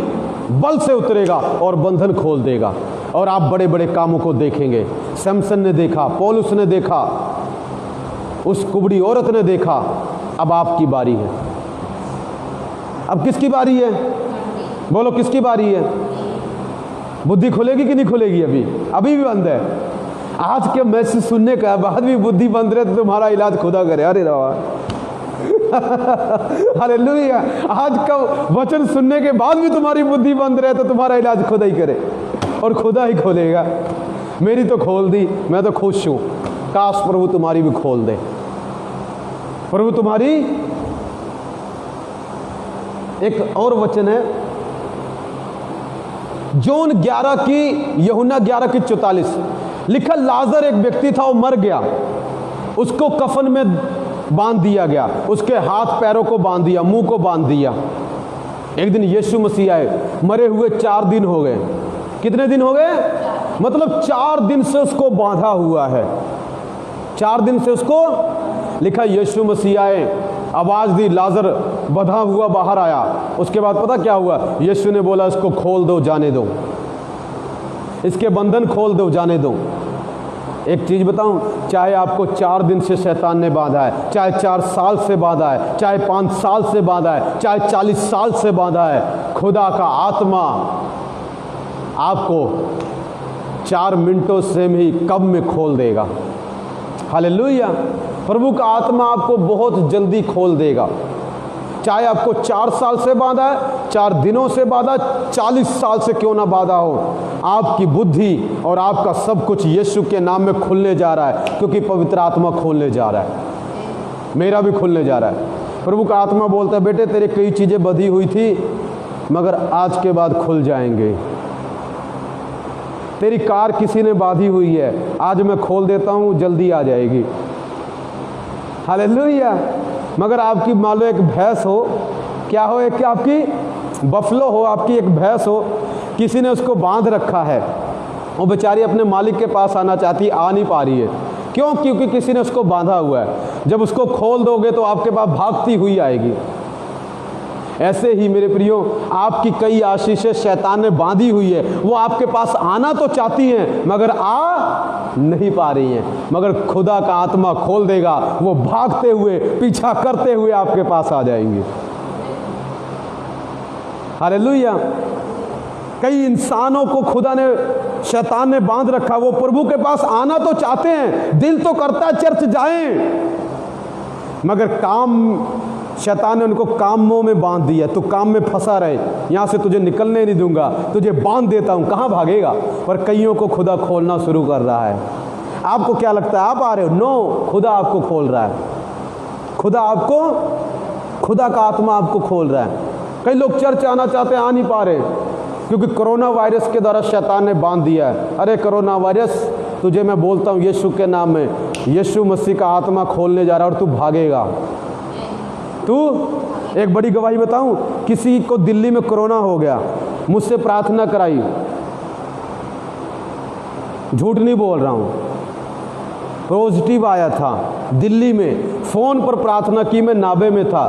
बल से उतरेगा और बंधन खोल देगा और आप बड़े बड़े कामों को देखेंगे। शमसन ने देखा, पौलुस ने देखा, उस कुबड़ी औरत ने देखा। अब आपकी बारी है। अब किसकी बारी है? बोलो किसकी बारी है? बुद्धि खुलेगी कि नहीं खुलेगी? अभी भी बंद है। आज के मैसेज सुनने के बाद भी बुद्धि बंद रहे तो तुम्हारा इलाज खुदा करे। अरे रवा हालेलुया। आज का वचन सुनने के बाद भी तुम्हारी बुद्धि बंद रहे तो तुम्हारा इलाज खुदा ही करे, और खुदा ही खोलेगा। मेरी तो खोल दी, मैं तो खुश हूं। काश प्रभु तुम्हारी भी खोल दे। प्रभु तुम्हारी। एक और वचन है जोन 11 की, यूहन्ना 11 की 44 लिखा, लाजर एक व्यक्ति था, वो मर गया, उसको कफन में बांध दिया गया, उसके हाथ पैरों को बांध दिया, मुंह को बांध दिया। एक दिन यीशु मसीह आए, मरे हुए 4 दिन हो गए। कितने दिन हो गए? मतलब 4 दिन से उसको बांधा हुआ है। 4 दिन से उसको, लिखा यीशु मसीह आए, आवाज दी, लाजर बंधा हुआ बाहर आया। उसके बाद पता क्या हुआ? यीशु ने बोला इसको खोल दो, जाने दो, इसके बंधन खोल दो, जाने दो। एक चीज बताऊं, चाहे आपको 4 दिन से शैतान ने बांधा है, चाहे 4 साल से बांधा है, चाहे 5 साल से बांधा है, चाहे 40 साल से बांधा है, खुदा का आत्मा आपको 4 मिनटों से ही कब में खोल देगा। हालेलुया। प्रभु का आत्मा आपको बहुत जल्दी खोल देगा। चाहे आपको 4 साल से बांधा है, 4 दिनों से बांधा, 40 साल से क्यों ना बांधा हो, आपकी बुद्धि और आपका सब कुछ यीशु के नाम में खुलने जा रहा है, क्योंकि पवित्र आत्मा खोलने जा रहा है। मेरा भी खुलने जा रहा है। प्रभु का आत्मा बोलता है, बेटे तेरे कई चीज़ें बंधी हुई थी, मगर आज के बाद खुल जाएंगे। तेरी कार किसी ने बांधी हुई है, आज मैं खोल देता हूँ, जल्दी आ जाएगी। हालेलुया। मगर आपकी मान लो एक भैंस हो, क्या हो, एक आपकी बफलो हो, आपकी एक भैंस हो, किसी ने उसको बांध रखा है, वो बेचारी अपने मालिक के पास आना चाहती, आ नहीं पा रही है। क्यों? क्योंकि किसी ने उसको बांधा हुआ है। जब उसको खोल दोगे तो आपके पास भागती हुई आएगी। ऐसे ही मेरे प्रियो, आपकी कई आशीषें शैतान ने बांधी हुई है, वो आपके पास आना तो चाहती हैं मगर आ नहीं पा रही हैं, मगर खुदा का आत्मा खोल देगा, वो भागते हुए, पीछा करते हुए आपके पास आ जाएंगे। हालेलुया। कई इंसानों को खुदा ने, शैतान ने बांध रखा, वो प्रभु के पास आना तो चाहते हैं, दिल तो करता है चर्च जाएं, मगर काम, शैतान ने उनको कामों में बांध दिया। तू काम में फंसा रहे, यहाँ से तुझे निकलने नहीं दूंगा, तुझे बांध देता हूँ, कहाँ भागेगा? पर कईयों को खुदा खोलना शुरू कर रहा है। आपको क्या लगता है आप आ रहे हो? नो, खुदा आपको खोल रहा है। खुदा आपको, खुदा का आत्मा आपको खोल रहा है। कई लोग चर्च आना चाहते हैं, आ नहीं पा रहे, क्योंकि कोरोना वायरस के द्वारा शैतान ने बांध दिया है। अरे कोरोना वायरस, तुझे मैं बोलता हूँ यीशु के नाम में, यीशु मसीह का आत्मा खोलने जा रहा है और तू भागेगा। तू, एक बड़ी गवाही बताऊं, किसी को दिल्ली में कोरोना हो गया, मुझसे प्रार्थना कराई, झूठ नहीं बोल रहा हूं, पॉजिटिव आया था दिल्ली में, फोन पर प्रार्थना की, मैं नाभे में था,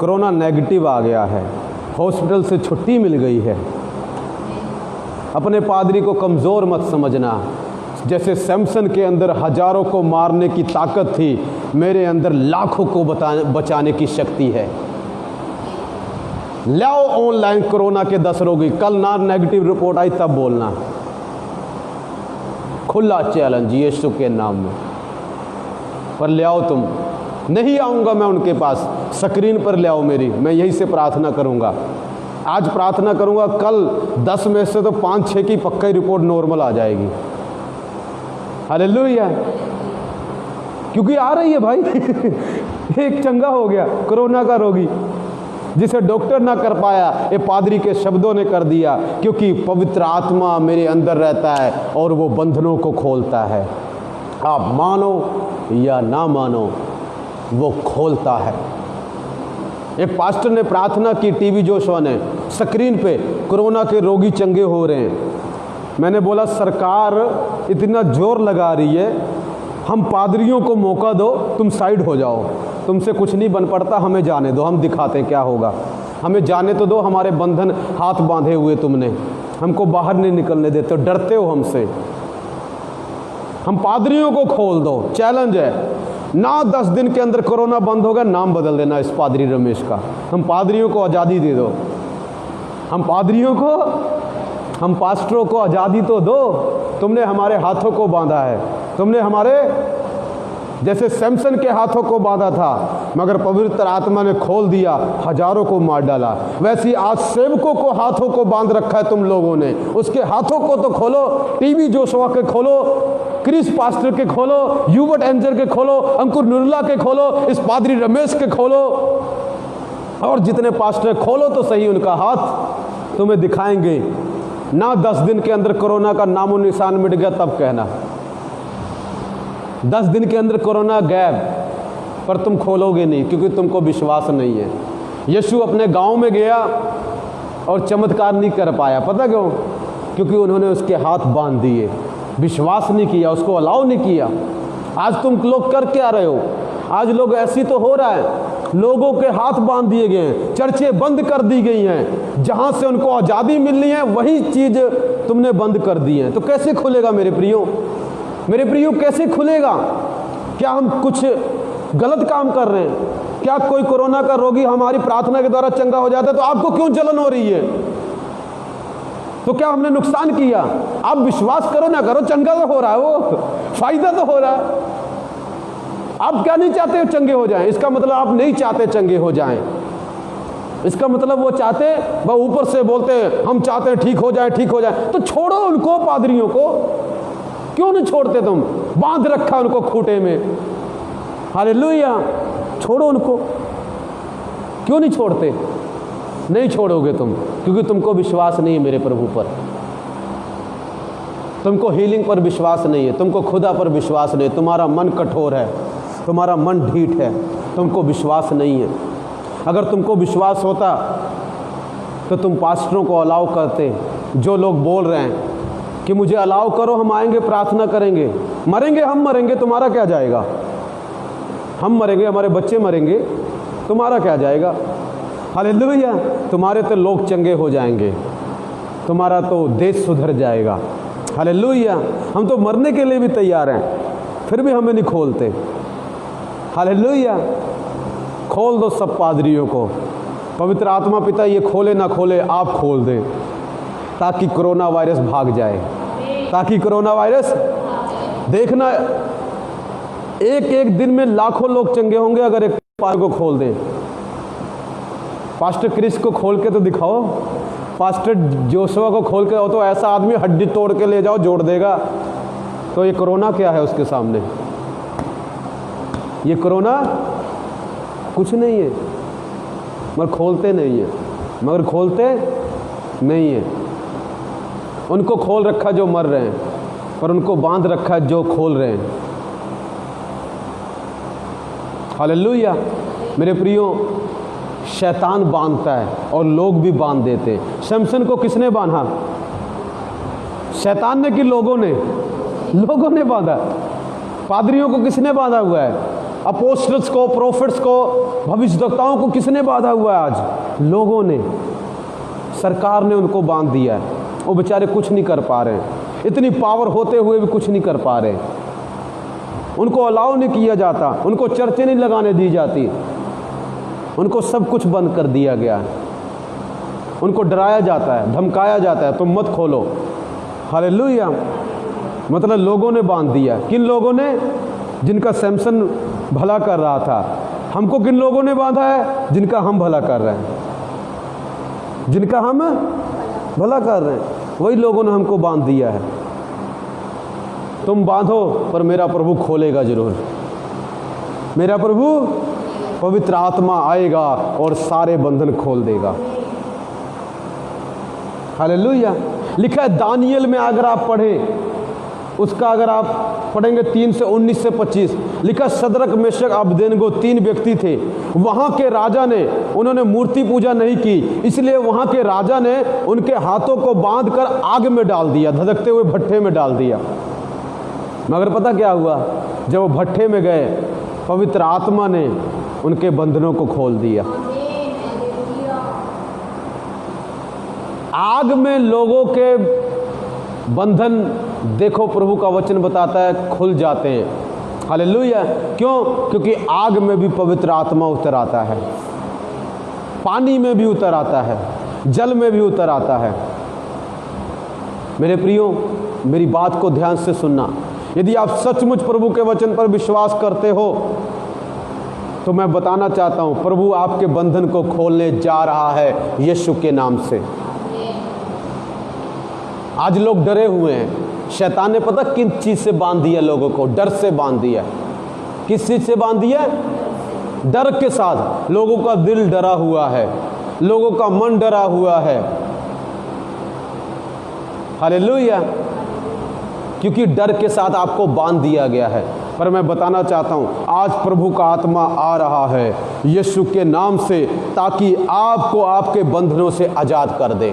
कोरोना नेगेटिव आ गया है, हॉस्पिटल से छुट्टी मिल गई है। अपने पादरी को कमज़ोर मत समझना। जैसे सैमसन के अंदर हजारों को मारने की ताकत थी, मेरे अंदर लाखों को बचाने की शक्ति है। लाओ ऑनलाइन कोरोना के 10 रोगी, कल ना नेगेटिव रिपोर्ट आई तब बोलना। खुला चैलेंज यीशु के नाम में। पर ले आओ तुम, नहीं आऊँगा मैं उनके पास, स्क्रीन पर ले आओ मेरी, मैं यहीं से प्रार्थना करूँगा। आज प्रार्थना करूँगा, कल 10 में से तो 5-6 की पक्का रिपोर्ट नॉर्मल आ जाएगी। हालेलुया। क्योंकि आ रही है भाई एक चंगा हो गया कोरोना का रोगी, जिसे डॉक्टर ना कर पाया, ये पादरी के शब्दों ने कर दिया, क्योंकि पवित्र आत्मा मेरे अंदर रहता है और वो बंधनों को खोलता है। आप मानो या ना मानो, वो खोलता है। एक पास्टर ने प्रार्थना की, टीवी जोशवा ने, स्क्रीन पे कोरोना के रोगी चंगे हो रहे हैं। मैंने बोला सरकार इतना जोर लगा रही है, हम पादरियों को मौका दो, तुम साइड हो जाओ, तुमसे कुछ नहीं बन पड़ता, हमें जाने दो, हम दिखाते हैं क्या होगा, हमें जाने तो दो, हमारे बंधन हाथ बांधे हुए तुमने, हमको बाहर नहीं निकलने देते, डरते हो हमसे, हम पादरियों को खोल दो। चैलेंज है, ना 10 दिन के अंदर कोरोना बंद होगा, नाम बदल देना इस पादरी रमेश का। हम पादरियों को आज़ादी दे दो, हम पादरियों को, हम पास्टरों को आज़ादी तो दो। तुमने हमारे हाथों को बांधा है, तुमने हमारे जैसे सैमसन के हाथों को बांधा था, मगर पवित्र आत्मा ने खोल दिया, हजारों को मार डाला। वैसे आज सेवकों को हाथों को बांध रखा है तुम लोगों ने, उसके हाथों को तो खोलो। टीवी जोशुआ के खोलो, क्रिस पास्टर के खोलो, यूबर्ट एंजर के खोलो, अंकुर नुरला के खोलो, इस पादरी रमेश के खोलो, और जितने पास्टर खोलो तो सही, उनका हाथ तुम्हें दिखाएंगे। ना 10 दिन के अंदर कोरोना का नामो निशान मिट गया तब कहना। 10 दिन के अंदर कोरोना गायब, पर तुम खोलोगे नहीं क्योंकि तुमको विश्वास नहीं है। यीशु अपने गांव में गया और चमत्कार नहीं कर पाया, पता क्यों? क्योंकि उन्होंने उसके हाथ बांध दिए, विश्वास नहीं किया, उसको अलाउ नहीं किया। आज तुम लोग कर क्या रहे हो? आज लोग ऐसी तो हो रहा है, लोगों के हाथ बांध दिए गए हैं, चर्चें बंद कर दी गई हैं, जहां से उनको आज़ादी मिलनी है वही चीज़ तुमने बंद कर दी है। तो कैसे खुलेगा मेरे प्रियो? मेरे प्रियो कैसे खुलेगा? क्या हम कुछ गलत काम कर रहे हैं? क्या कोई कोरोना का रोगी हमारी प्रार्थना के द्वारा चंगा हो जाता है तो आपको क्यों जलन हो रही है? तो क्या हमने नुकसान किया? आप विश्वास करो ना करो, चंगा तो हो रहा है, वो फायदा तो हो रहा है। आप क्या नहीं चाहते हो चंगे हो जाएं? इसका मतलब आप नहीं चाहते चंगे हो जाएं। इसका मतलब वो चाहते, वह ऊपर से बोलते हम चाहते हैं ठीक हो जाए, ठीक हो जाए। तो छोड़ो उनको, पादरियों को क्यों नहीं छोड़ते तुम? बांध रखा उनको खूंटे में, हालेलुया। छोड़ो उनको, क्यों नहीं छोड़ते? नहीं छोड़ोगे तुम, क्योंकि तुमको विश्वास नहीं है मेरे प्रभु पर, तुमको हीलिंग पर विश्वास नहीं है, तुमको खुदा पर विश्वास नहीं है, तुम्हारा मन कठोर है, तुम्हारा मन ढीठ है, तुमको विश्वास नहीं है। अगर तुमको विश्वास होता तो तुम पास्टरों को अलाउ करते। जो लोग बोल रहे हैं कि मुझे अलाउ करो, हम आएंगे, प्रार्थना करेंगे, मरेंगे हम मरेंगे, तुम्हारा क्या जाएगा? हम मरेंगे, हमारे बच्चे मरेंगे, तुम्हारा क्या जाएगा? हालेलुया। तुम्हारे तो लोग चंगे हो जाएंगे, तुम्हारा तो देश सुधर जाएगा। हालेलुया। हम तो मरने के लिए भी तैयार हैं, फिर भी हमें नहीं खोलते। हालेलुया। खोल दो सब पादरियों को। पवित्र आत्मा पिता ये खोले ना खोले, आप खोल दें, ताकि कोरोना वायरस भाग जाए, ताकि कोरोना वायरस, देखना एक एक दिन में लाखों लोग चंगे होंगे अगर एक पास्टर को खोल दें। पास्टर क्रिस को खोल के तो दिखाओ, पास्टर जोशुआ को खोल के हो तो ऐसा आदमी हड्डी तोड़ के ले जाओ, जोड़ देगा। तो ये कोरोना क्या है उसके सामने? ये कोरोना कुछ नहीं है, मगर खोलते नहीं है, मगर खोलते नहीं है। उनको खोल रखा जो मर रहे हैं, पर उनको बांध रखा जो खोल रहे हैं। हालेलुया। मेरे प्रियो, शैतान बांधता है और लोग भी बांध देते हैं। शमसन को किसने बांधा? शैतान ने कि लोगों ने? लोगों ने बांधा। पादरियों को किसने बांधा हुआ है? अपोस्टल्स को, प्रोफेट्स को, भविष्यवक्ताओं को किसने बांधा हुआ है? आज लोगों ने, सरकार ने उनको बांध दिया है। वो बेचारे कुछ नहीं कर पा रहे हैं, इतनी पावर होते हुए भी कुछ नहीं कर पा रहे। उनको अलाउ नहीं किया जाता, उनको चर्चे नहीं लगाने दी जाती, उनको सब कुछ बंद कर दिया गया है। उनको डराया जाता है, धमकाया जाता है, तुम मत खोलो। हालेलुया। मतलब लोगों ने बांध दिया। किन लोगों ने? जिनका सैमसन भला कर रहा था। हमको किन लोगों ने बांधा है? जिनका हम भला कर रहे हैं, जिनका हम भला कर रहे हैं, वही लोगों ने हमको बांध दिया है। तुम बांधो, पर मेरा प्रभु खोलेगा जरूर। मेरा प्रभु पवित्र आत्मा आएगा और सारे बंधन खोल देगा। हालेलुया। लिखा है दानियल में, अगर आप पढ़ें उसका, अगर आप पढ़ेंगे 3 से 19 से 25, लिखा सदरक मेशक अबेदनगो 3 व्यक्ति थे। वहाँ के राजा ने, उन्होंने मूर्ति पूजा नहीं की, इसलिए वहाँ के राजा ने उनके हाथों को बांधकर आग में डाल दिया, धधकते हुए भट्ठे में डाल दिया। मगर पता क्या हुआ? जब वो भट्ठे में गए, पवित्र आत्मा ने उनके बंधनों को खोल दिया। आग में लोगों के बंधन, देखो प्रभु का वचन बताता है, खुल जाते हैं। हालेलुया। क्यों? क्योंकि आग में भी पवित्र आत्मा उतर आता है, पानी में भी उतर आता है, जल में भी उतर आता है। मेरे प्रियो, मेरी बात को ध्यान से सुनना। यदि आप सचमुच प्रभु के वचन पर विश्वास करते हो तो मैं बताना चाहता हूं, प्रभु आपके बंधन को खोलने जा रहा है यीशु के नाम से। आज लोग डरे हुए हैं। शैतान ने पता किन चीज से बांध दिया लोगों को? डर से बांध दिया। किस चीज से बांध दिया? डर के साथ। लोगों का दिल डरा हुआ है, लोगों का मन डरा हुआ है। हालेलुया। क्योंकि डर के साथ आपको बांध दिया गया है। पर मैं बताना चाहता हूं, आज प्रभु का आत्मा आ रहा है यीशु के नाम से, ताकि आपको आपके बंधनों से आजाद कर दे।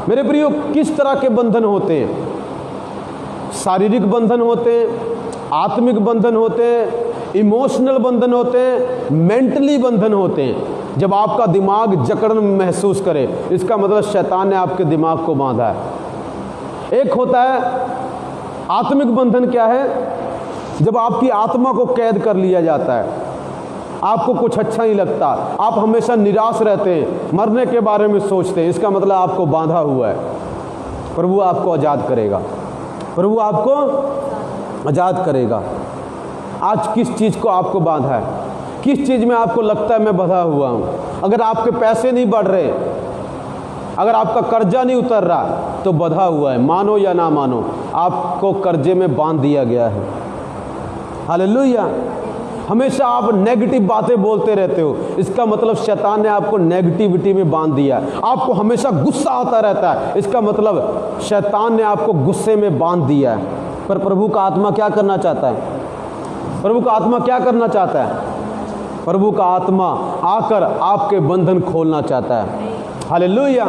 मेरे प्रियो, किस तरह के बंधन होते हैं? शारीरिक बंधन होते हैं, आत्मिक बंधन होते हैं, इमोशनल बंधन होते हैं, मेंटली बंधन होते हैं। जब आपका दिमाग जकड़न महसूस करे, इसका मतलब शैतान ने आपके दिमाग को बांधा है। एक होता है आत्मिक बंधन। क्या है? जब आपकी आत्मा को कैद कर लिया जाता है, आपको कुछ अच्छा नहीं लगता, आप हमेशा निराश रहते हैं, मरने के बारे में सोचते हैं, इसका मतलब आपको बांधा हुआ है। प्रभु आपको आज़ाद करेगा, प्रभु आपको आज़ाद करेगा। आज किस चीज़ को आपको बांधा है? किस चीज़ में आपको लगता है मैं बंधा हुआ हूँ? अगर आपके पैसे नहीं बढ़ रहे, अगर आपका कर्जा नहीं उतर रहा, तो बंधा हुआ है। मानो या ना मानो, आपको कर्जे में बांध दिया गया है। हालेलुया। हमेशा आप नेगेटिव बातें बोलते रहते हो, इसका मतलब शैतान ने आपको नेगेटिविटी में बांध दिया है। आपको हमेशा गुस्सा आता रहता है, इसका मतलब शैतान ने आपको गुस्से में बांध दिया है। पर प्रभु का आत्मा क्या करना चाहता है? प्रभु का आत्मा क्या करना चाहता है? प्रभु का आत्मा आकर आपके बंधन खोलना चाहता है। हालेलुया।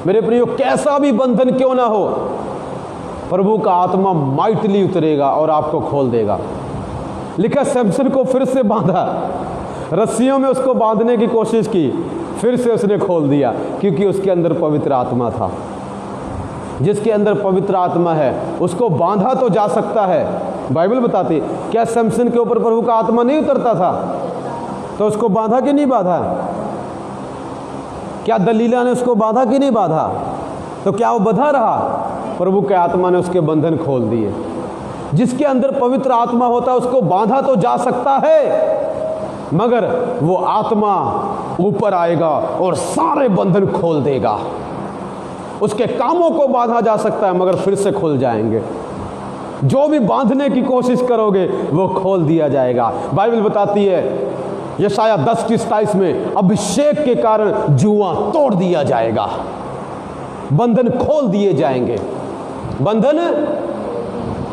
मेरे प्रियो, कैसा भी बंधन क्यों ना हो, प्रभु का आत्मा माइटली उतरेगा और आपको खोल देगा। लिखा, सैमसन को फिर से बांधा, रस्सियों में उसको बांधने की कोशिश की, फिर से उसने खोल दिया, क्योंकि उसके अंदर पवित्र आत्मा था। जिसके अंदर पवित्र आत्मा है उसको बांधा तो जा सकता है। बाइबल बताती, क्या सैमसन के ऊपर प्रभु का आत्मा नहीं उतरता था? तो उसको बांधा कि नहीं बांधा? क्या दलीला ने उसको बांधा कि नहीं बांधा? तो क्या वो बंधा रहा? प्रभु के आत्मा ने उसके बंधन खोल दिए। जिसके अंदर पवित्र आत्मा होता है उसको बांधा तो जा सकता है, मगर वो आत्मा ऊपर आएगा और सारे बंधन खोल देगा। उसके कामों को बांधा जा सकता है, मगर फिर से खुल जाएंगे। जो भी बांधने की कोशिश करोगे वो खोल दिया जाएगा। बाइबल बताती है यशाया 10:27 में, अभिषेक के कारण जुआ तोड़ दिया जाएगा, बंधन खोल दिए जाएंगे, बंधन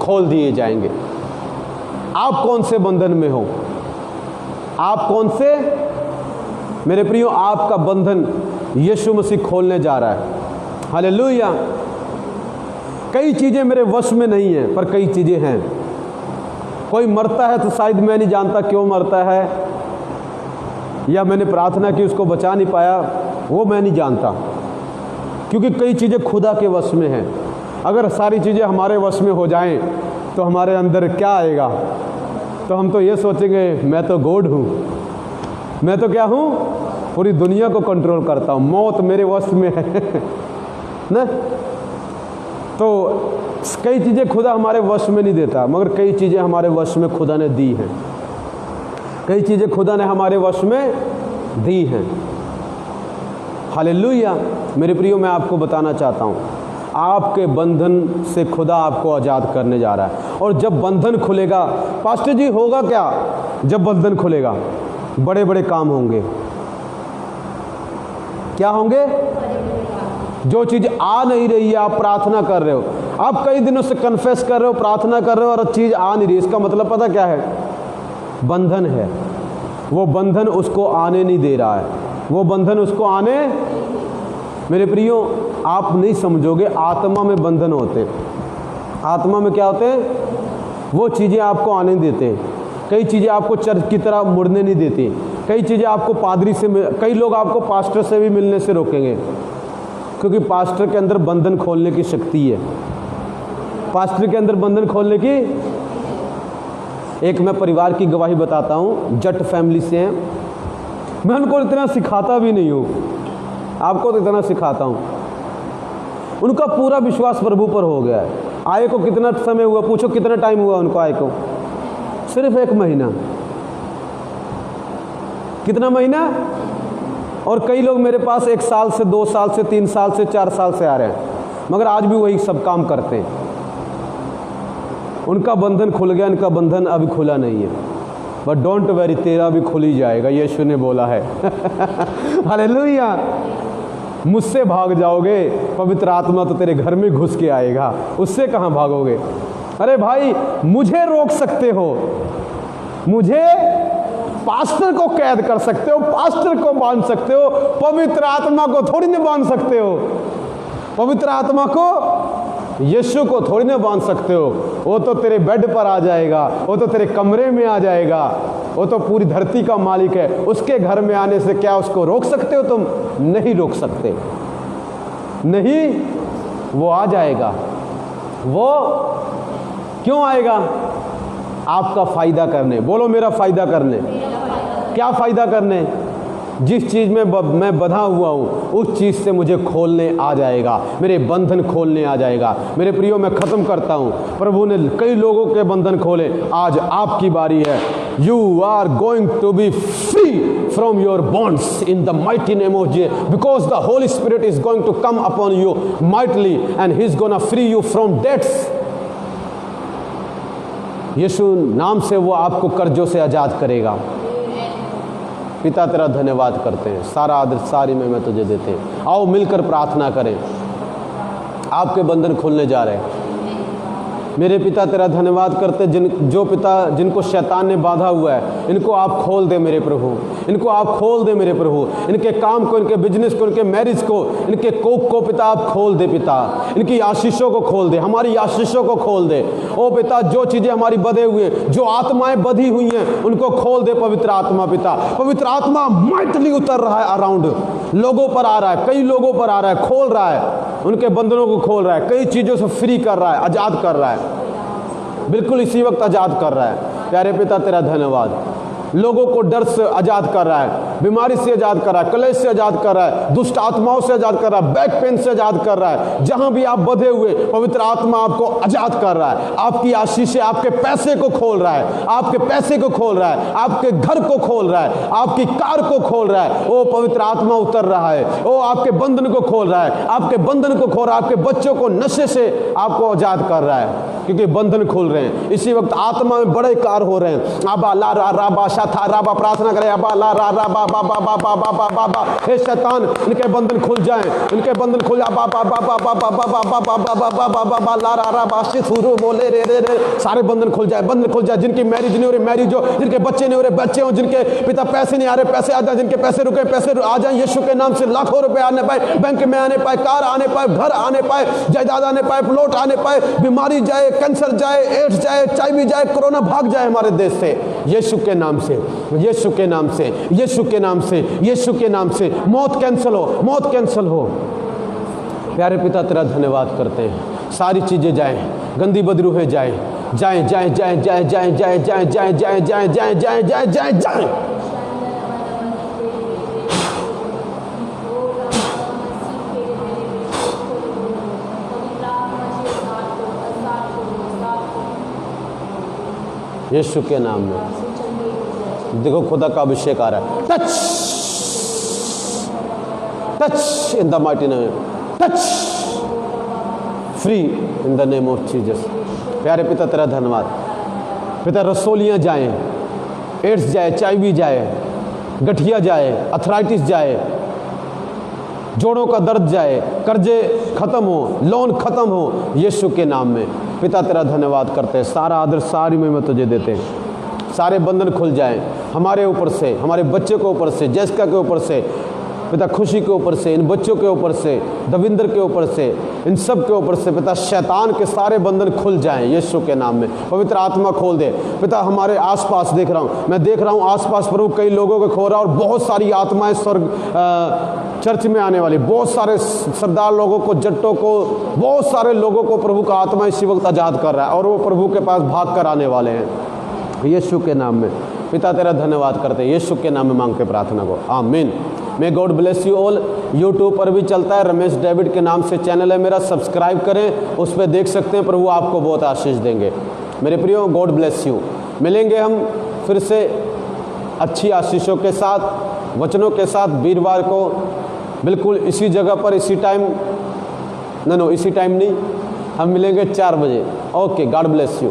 खोल दिए जाएंगे। आप कौन से बंधन में हो? आप कौन से? मेरे प्रियो, आपका बंधन यीशु मसीह खोलने जा रहा है। हालेलुया। कई चीजें मेरे वश में नहीं है, पर कई चीजें हैं। कोई मरता है तो शायद मैं नहीं जानता क्यों मरता है, या मैंने प्रार्थना की उसको बचा नहीं पाया, वो मैं नहीं जानता, क्योंकि कई चीजें खुदा के वश में हैं। अगर सारी चीज़ें हमारे वश में हो जाएं तो हमारे अंदर क्या आएगा? तो हम तो ये सोचेंगे मैं तो गॉड हूँ, मैं तो क्या हूँ? पूरी दुनिया को कंट्रोल करता हूँ, मौत मेरे वश में है ना। तो कई चीज़ें खुदा हमारे वश में नहीं देता, मगर कई चीज़ें हमारे वश में खुदा ने दी हैं। कई चीज़ें खुदा ने हमारे वश में दी हैं। हालेलुया। मेरे प्रियो, मैं आपको बताना चाहता हूँ, आपके बंधन से खुदा आपको आज़ाद करने जा रहा है। और जब बंधन खुलेगा, पास्टर जी होगा क्या? जब बंधन खुलेगा बड़े बड़े काम होंगे। क्या होंगे? जो चीज़ आ नहीं रही है, आप प्रार्थना कर रहे हो, आप कई दिनों से कन्फेस कर रहे हो, प्रार्थना कर रहे हो, और चीज़ आ नहीं रही, इसका मतलब पता क्या है? बंधन है। वो बंधन उसको आने नहीं दे रहा है, वो बंधन उसको आने। मेरे प्रियो, आप नहीं समझोगे, आत्मा में बंधन होते हैं। आत्मा में क्या होते हैं? वो चीज़ें आपको आने नहीं देते। कई चीज़ें आपको चर्च की तरह मुड़ने नहीं देती। कई चीज़ें आपको पादरी से, कई लोग आपको पास्टर से भी मिलने से रोकेंगे, क्योंकि पास्टर के अंदर बंधन खोलने की शक्ति है। पास्टर के अंदर बंधन खोलने की एक मैं परिवार की गवाही बताता हूँ, जट फैमिली से हैं। मैं उनको इतना सिखाता भी नहीं हूँ, आपको तो इतना सिखाता हूँ। उनका पूरा विश्वास प्रभु पर हो गया है। आए को कितना समय हुआ, पूछो कितना टाइम हुआ उनको आए को? सिर्फ 1 महीना। कितना महीना? और कई लोग मेरे पास 1 साल से, 2 साल से, 3 साल से, 4 साल से आ रहे हैं, मगर आज भी वही सब काम करते हैं। उनका बंधन खुल गया, इनका बंधन अभी खुला नहीं है। बट डोंट वरी, तेरा भी खुल ही जाएगा, यीशु ने बोला है। हालेलुया। मुझसे भाग जाओगे, पवित्र आत्मा तो तेरे घर में घुस के आएगा, उससे कहाँ भागोगे? अरे भाई, मुझे रोक सकते हो, मुझे पास्टर को कैद कर सकते हो, पास्टर को बांध सकते हो, पवित्र आत्मा को थोड़ी ना बांध सकते हो। पवित्र आत्मा को, यीशु को थोड़ी ना बांध सकते हो। वो तो तेरे बेड पर आ जाएगा, वो तो तेरे कमरे में आ जाएगा, वो तो पूरी धरती का मालिक है। उसके घर में आने से क्या उसको रोक सकते हो तुम? नहीं रोक सकते। नहीं, वो आ जाएगा। वो क्यों आएगा? आपका फायदा करने। बोलो, मेरा फायदा करने। क्या फायदा करने? जिस चीज़ में मैं बंधा हुआ हूँ, उस चीज़ से मुझे खोलने आ जाएगा, मेरे बंधन खोलने आ जाएगा। मेरे प्रियो, मैं ख़त्म करता हूँ। प्रभु ने कई लोगों के बंधन खोले, आज आपकी बारी है। You are going to be free from your bonds in the mighty name of Jesus, because the Holi spirit is going to come upon you mightily and he is gonna free you from debts. Yeshu नाम से वो आपको कर्जों से आज़ाद करेगा। पिता, तेरा धन्यवाद करते हैं, सारा आदर सारी में तुझे देते हैं। आओ मिलकर प्रार्थना करें। आपके बंधन खुलने जा रहे हैं। मेरे पिता, तेरा धन्यवाद करते, जिनको शैतान ने बांधा हुआ है, इनको आप खोल दे मेरे प्रभु, इनको आप खोल दे मेरे प्रभु। इनके काम को, इनके बिजनेस को, इनके मैरिज को, इनके कोक को पिता आप खोल दे पिता। इनकी आशीषों को खोल दे, हमारी आशीषों को खोल दे। ओ पिता, जो चीज़ें हमारी बधे हुए, जो आत्माएं बधी हुई हैं, उनको खोल दे पवित्र आत्मा। पिता, पवित्र आत्मा माइटली उतर रहा है, अराउंड लोगों पर आ रहा है, कई लोगों पर आ रहा है, खोल रहा है, उनके बंधनों को खोल रहा है, कई चीज़ों से फ्री कर रहा है, आज़ाद कर रहा है, बिल्कुल इसी वक्त आज़ाद कर रहा है। प्यारे पिता, तेरा धन्यवाद। लोगों को डर से आज़ाद कर रहा है, बीमारी से आज़ाद कर रहा है, कलेश से आज़ाद कर रहा है, दुष्ट आत्माओं से आज़ाद कर रहा है, बैक पेन से आज़ाद कर रहा है। जहां भी आप बंधे हुए, पवित्र आत्मा आपको आज़ाद कर रहा है। आपकी आशीष आपके पैसे को खोल रहा है, आपके पैसे को खोल रहा है, आपके घर को खोल रहा है, आपकी कार को खोल रहा है। ओ पवित्र आत्मा उतर रहा है, ओ आपके बंधन को खोल रहा है, आपके बंधन को खोल रहा है, आपके बच्चों को नशे से आपको आज़ाद कर रहा है, क्योंकि बंधन खुल रहे हैं। इसी वक्त आत्मा में बड़े कार्य हो रहे हैं। आबा ला रा रा बा था राबा, प्रार्थना करें। अबा ला रा रा बा बा बा बा बा बा बा बा। हे शैतान, इनके बंधन खुल जाएं, इनके बंधन खुल जा। बा बा बा बा बा बा बा बा बा बा बा बा बा बा बा ला रा रा बा शुरू बोले रे रे रे। सारे बंधन खुल जाए, बंधन खुल जाए। जिनकी मैरिज नहीं हो रही, मैरिज हो। जिनके बच्चे नहीं हो रहे, बच्चे हो। जिनके पिता पैसे नहीं आ रहे, पैसे आ जाए। जिनके पैसे रुके, पैसे आ जाए। यीशु के नाम से लाखों रुपए आने पाए, बैंक में आने पाए, कार आने पाए, घर आने पाए, जायदाद आने पाए, प्लॉट आने पाए, बीमारी जाए, कैंसर जाए, एड्स जाए, HIV जाए, कोरोना भाग जाए हमारे देश से, यीशु के नाम से, यीशु के नाम से, यीशु के नाम से, यीशु के नाम से। मौत कैंसिल हो, मौत कैंसिल हो। प्यारे पिता, तेरा धन्यवाद करते हैं। सारी चीजें जाएं, गंदी बदरूहें जाएं, जाएं जाएं जाएं जाएं जाएं जाएं जाएं जाएं जाएं जाएं जाएं जाएं जाएं जाएं जाएं। यीशु के नाम में देखो, खुदा का अभिषेक आ रहा है। Touch touch in the mighty name, touch free in the name of Jesus. प्यारे पिता, तेरा धन्यवाद। पिता, रसोलियाँ जाएं, एड्स जाए, HIV जाए, गठिया जाए, अर्थराइटिस जाए, जोड़ों का दर्द जाए, कर्जे खत्म हो, लोन खत्म हो, यीशु के नाम में। पिता, तेरा धन्यवाद करते हैं। सारा आदर सारी में तुझे देते हैं। सारे बंधन खुल जाएं हमारे ऊपर से, हमारे बच्चे के ऊपर से, जैसिका के ऊपर से, पिता खुशी के ऊपर से, इन बच्चों के ऊपर से, दविंदर के ऊपर से, इन सब के ऊपर से। पिता, शैतान के सारे बंधन खुल जाएं यीशु के नाम में। पवित्र आत्मा खोल दे। पिता, हमारे आसपास देख रहा हूँ, मैं देख रहा हूँ आसपास प्रभु, कई लोगों को खो रहा और बहुत सारी आत्माएं स्वर्ग चर्च में आने वाली, बहुत सारे सरदार लोगों को, जट्टों को, बहुत सारे लोगों को प्रभु का आत्मा इसी वक्त आज़ाद कर रहा है और वो प्रभु के पास भाग कर आने वाले हैं। यीशु के नाम में। पिता तेरा धन्यवाद करते हैं, यीशु के नाम में मांग के प्रार्थना को, आमीन। May God bless you all. YouTube पर भी चलता है, रमेश डेविड के नाम से चैनल है मेरा, सब्सक्राइब करें, उस पर देख सकते हैं, प्रभु आपको बहुत आशीष देंगे। मेरे प्रियो, गॉड ब्लेस यू। मिलेंगे हम फिर से अच्छी आशीषों के साथ, वचनों के साथ, वीरवार को बिल्कुल इसी जगह पर, इसी टाइम, इसी टाइम नहीं, हम मिलेंगे 4 बजे। Okay, God bless you.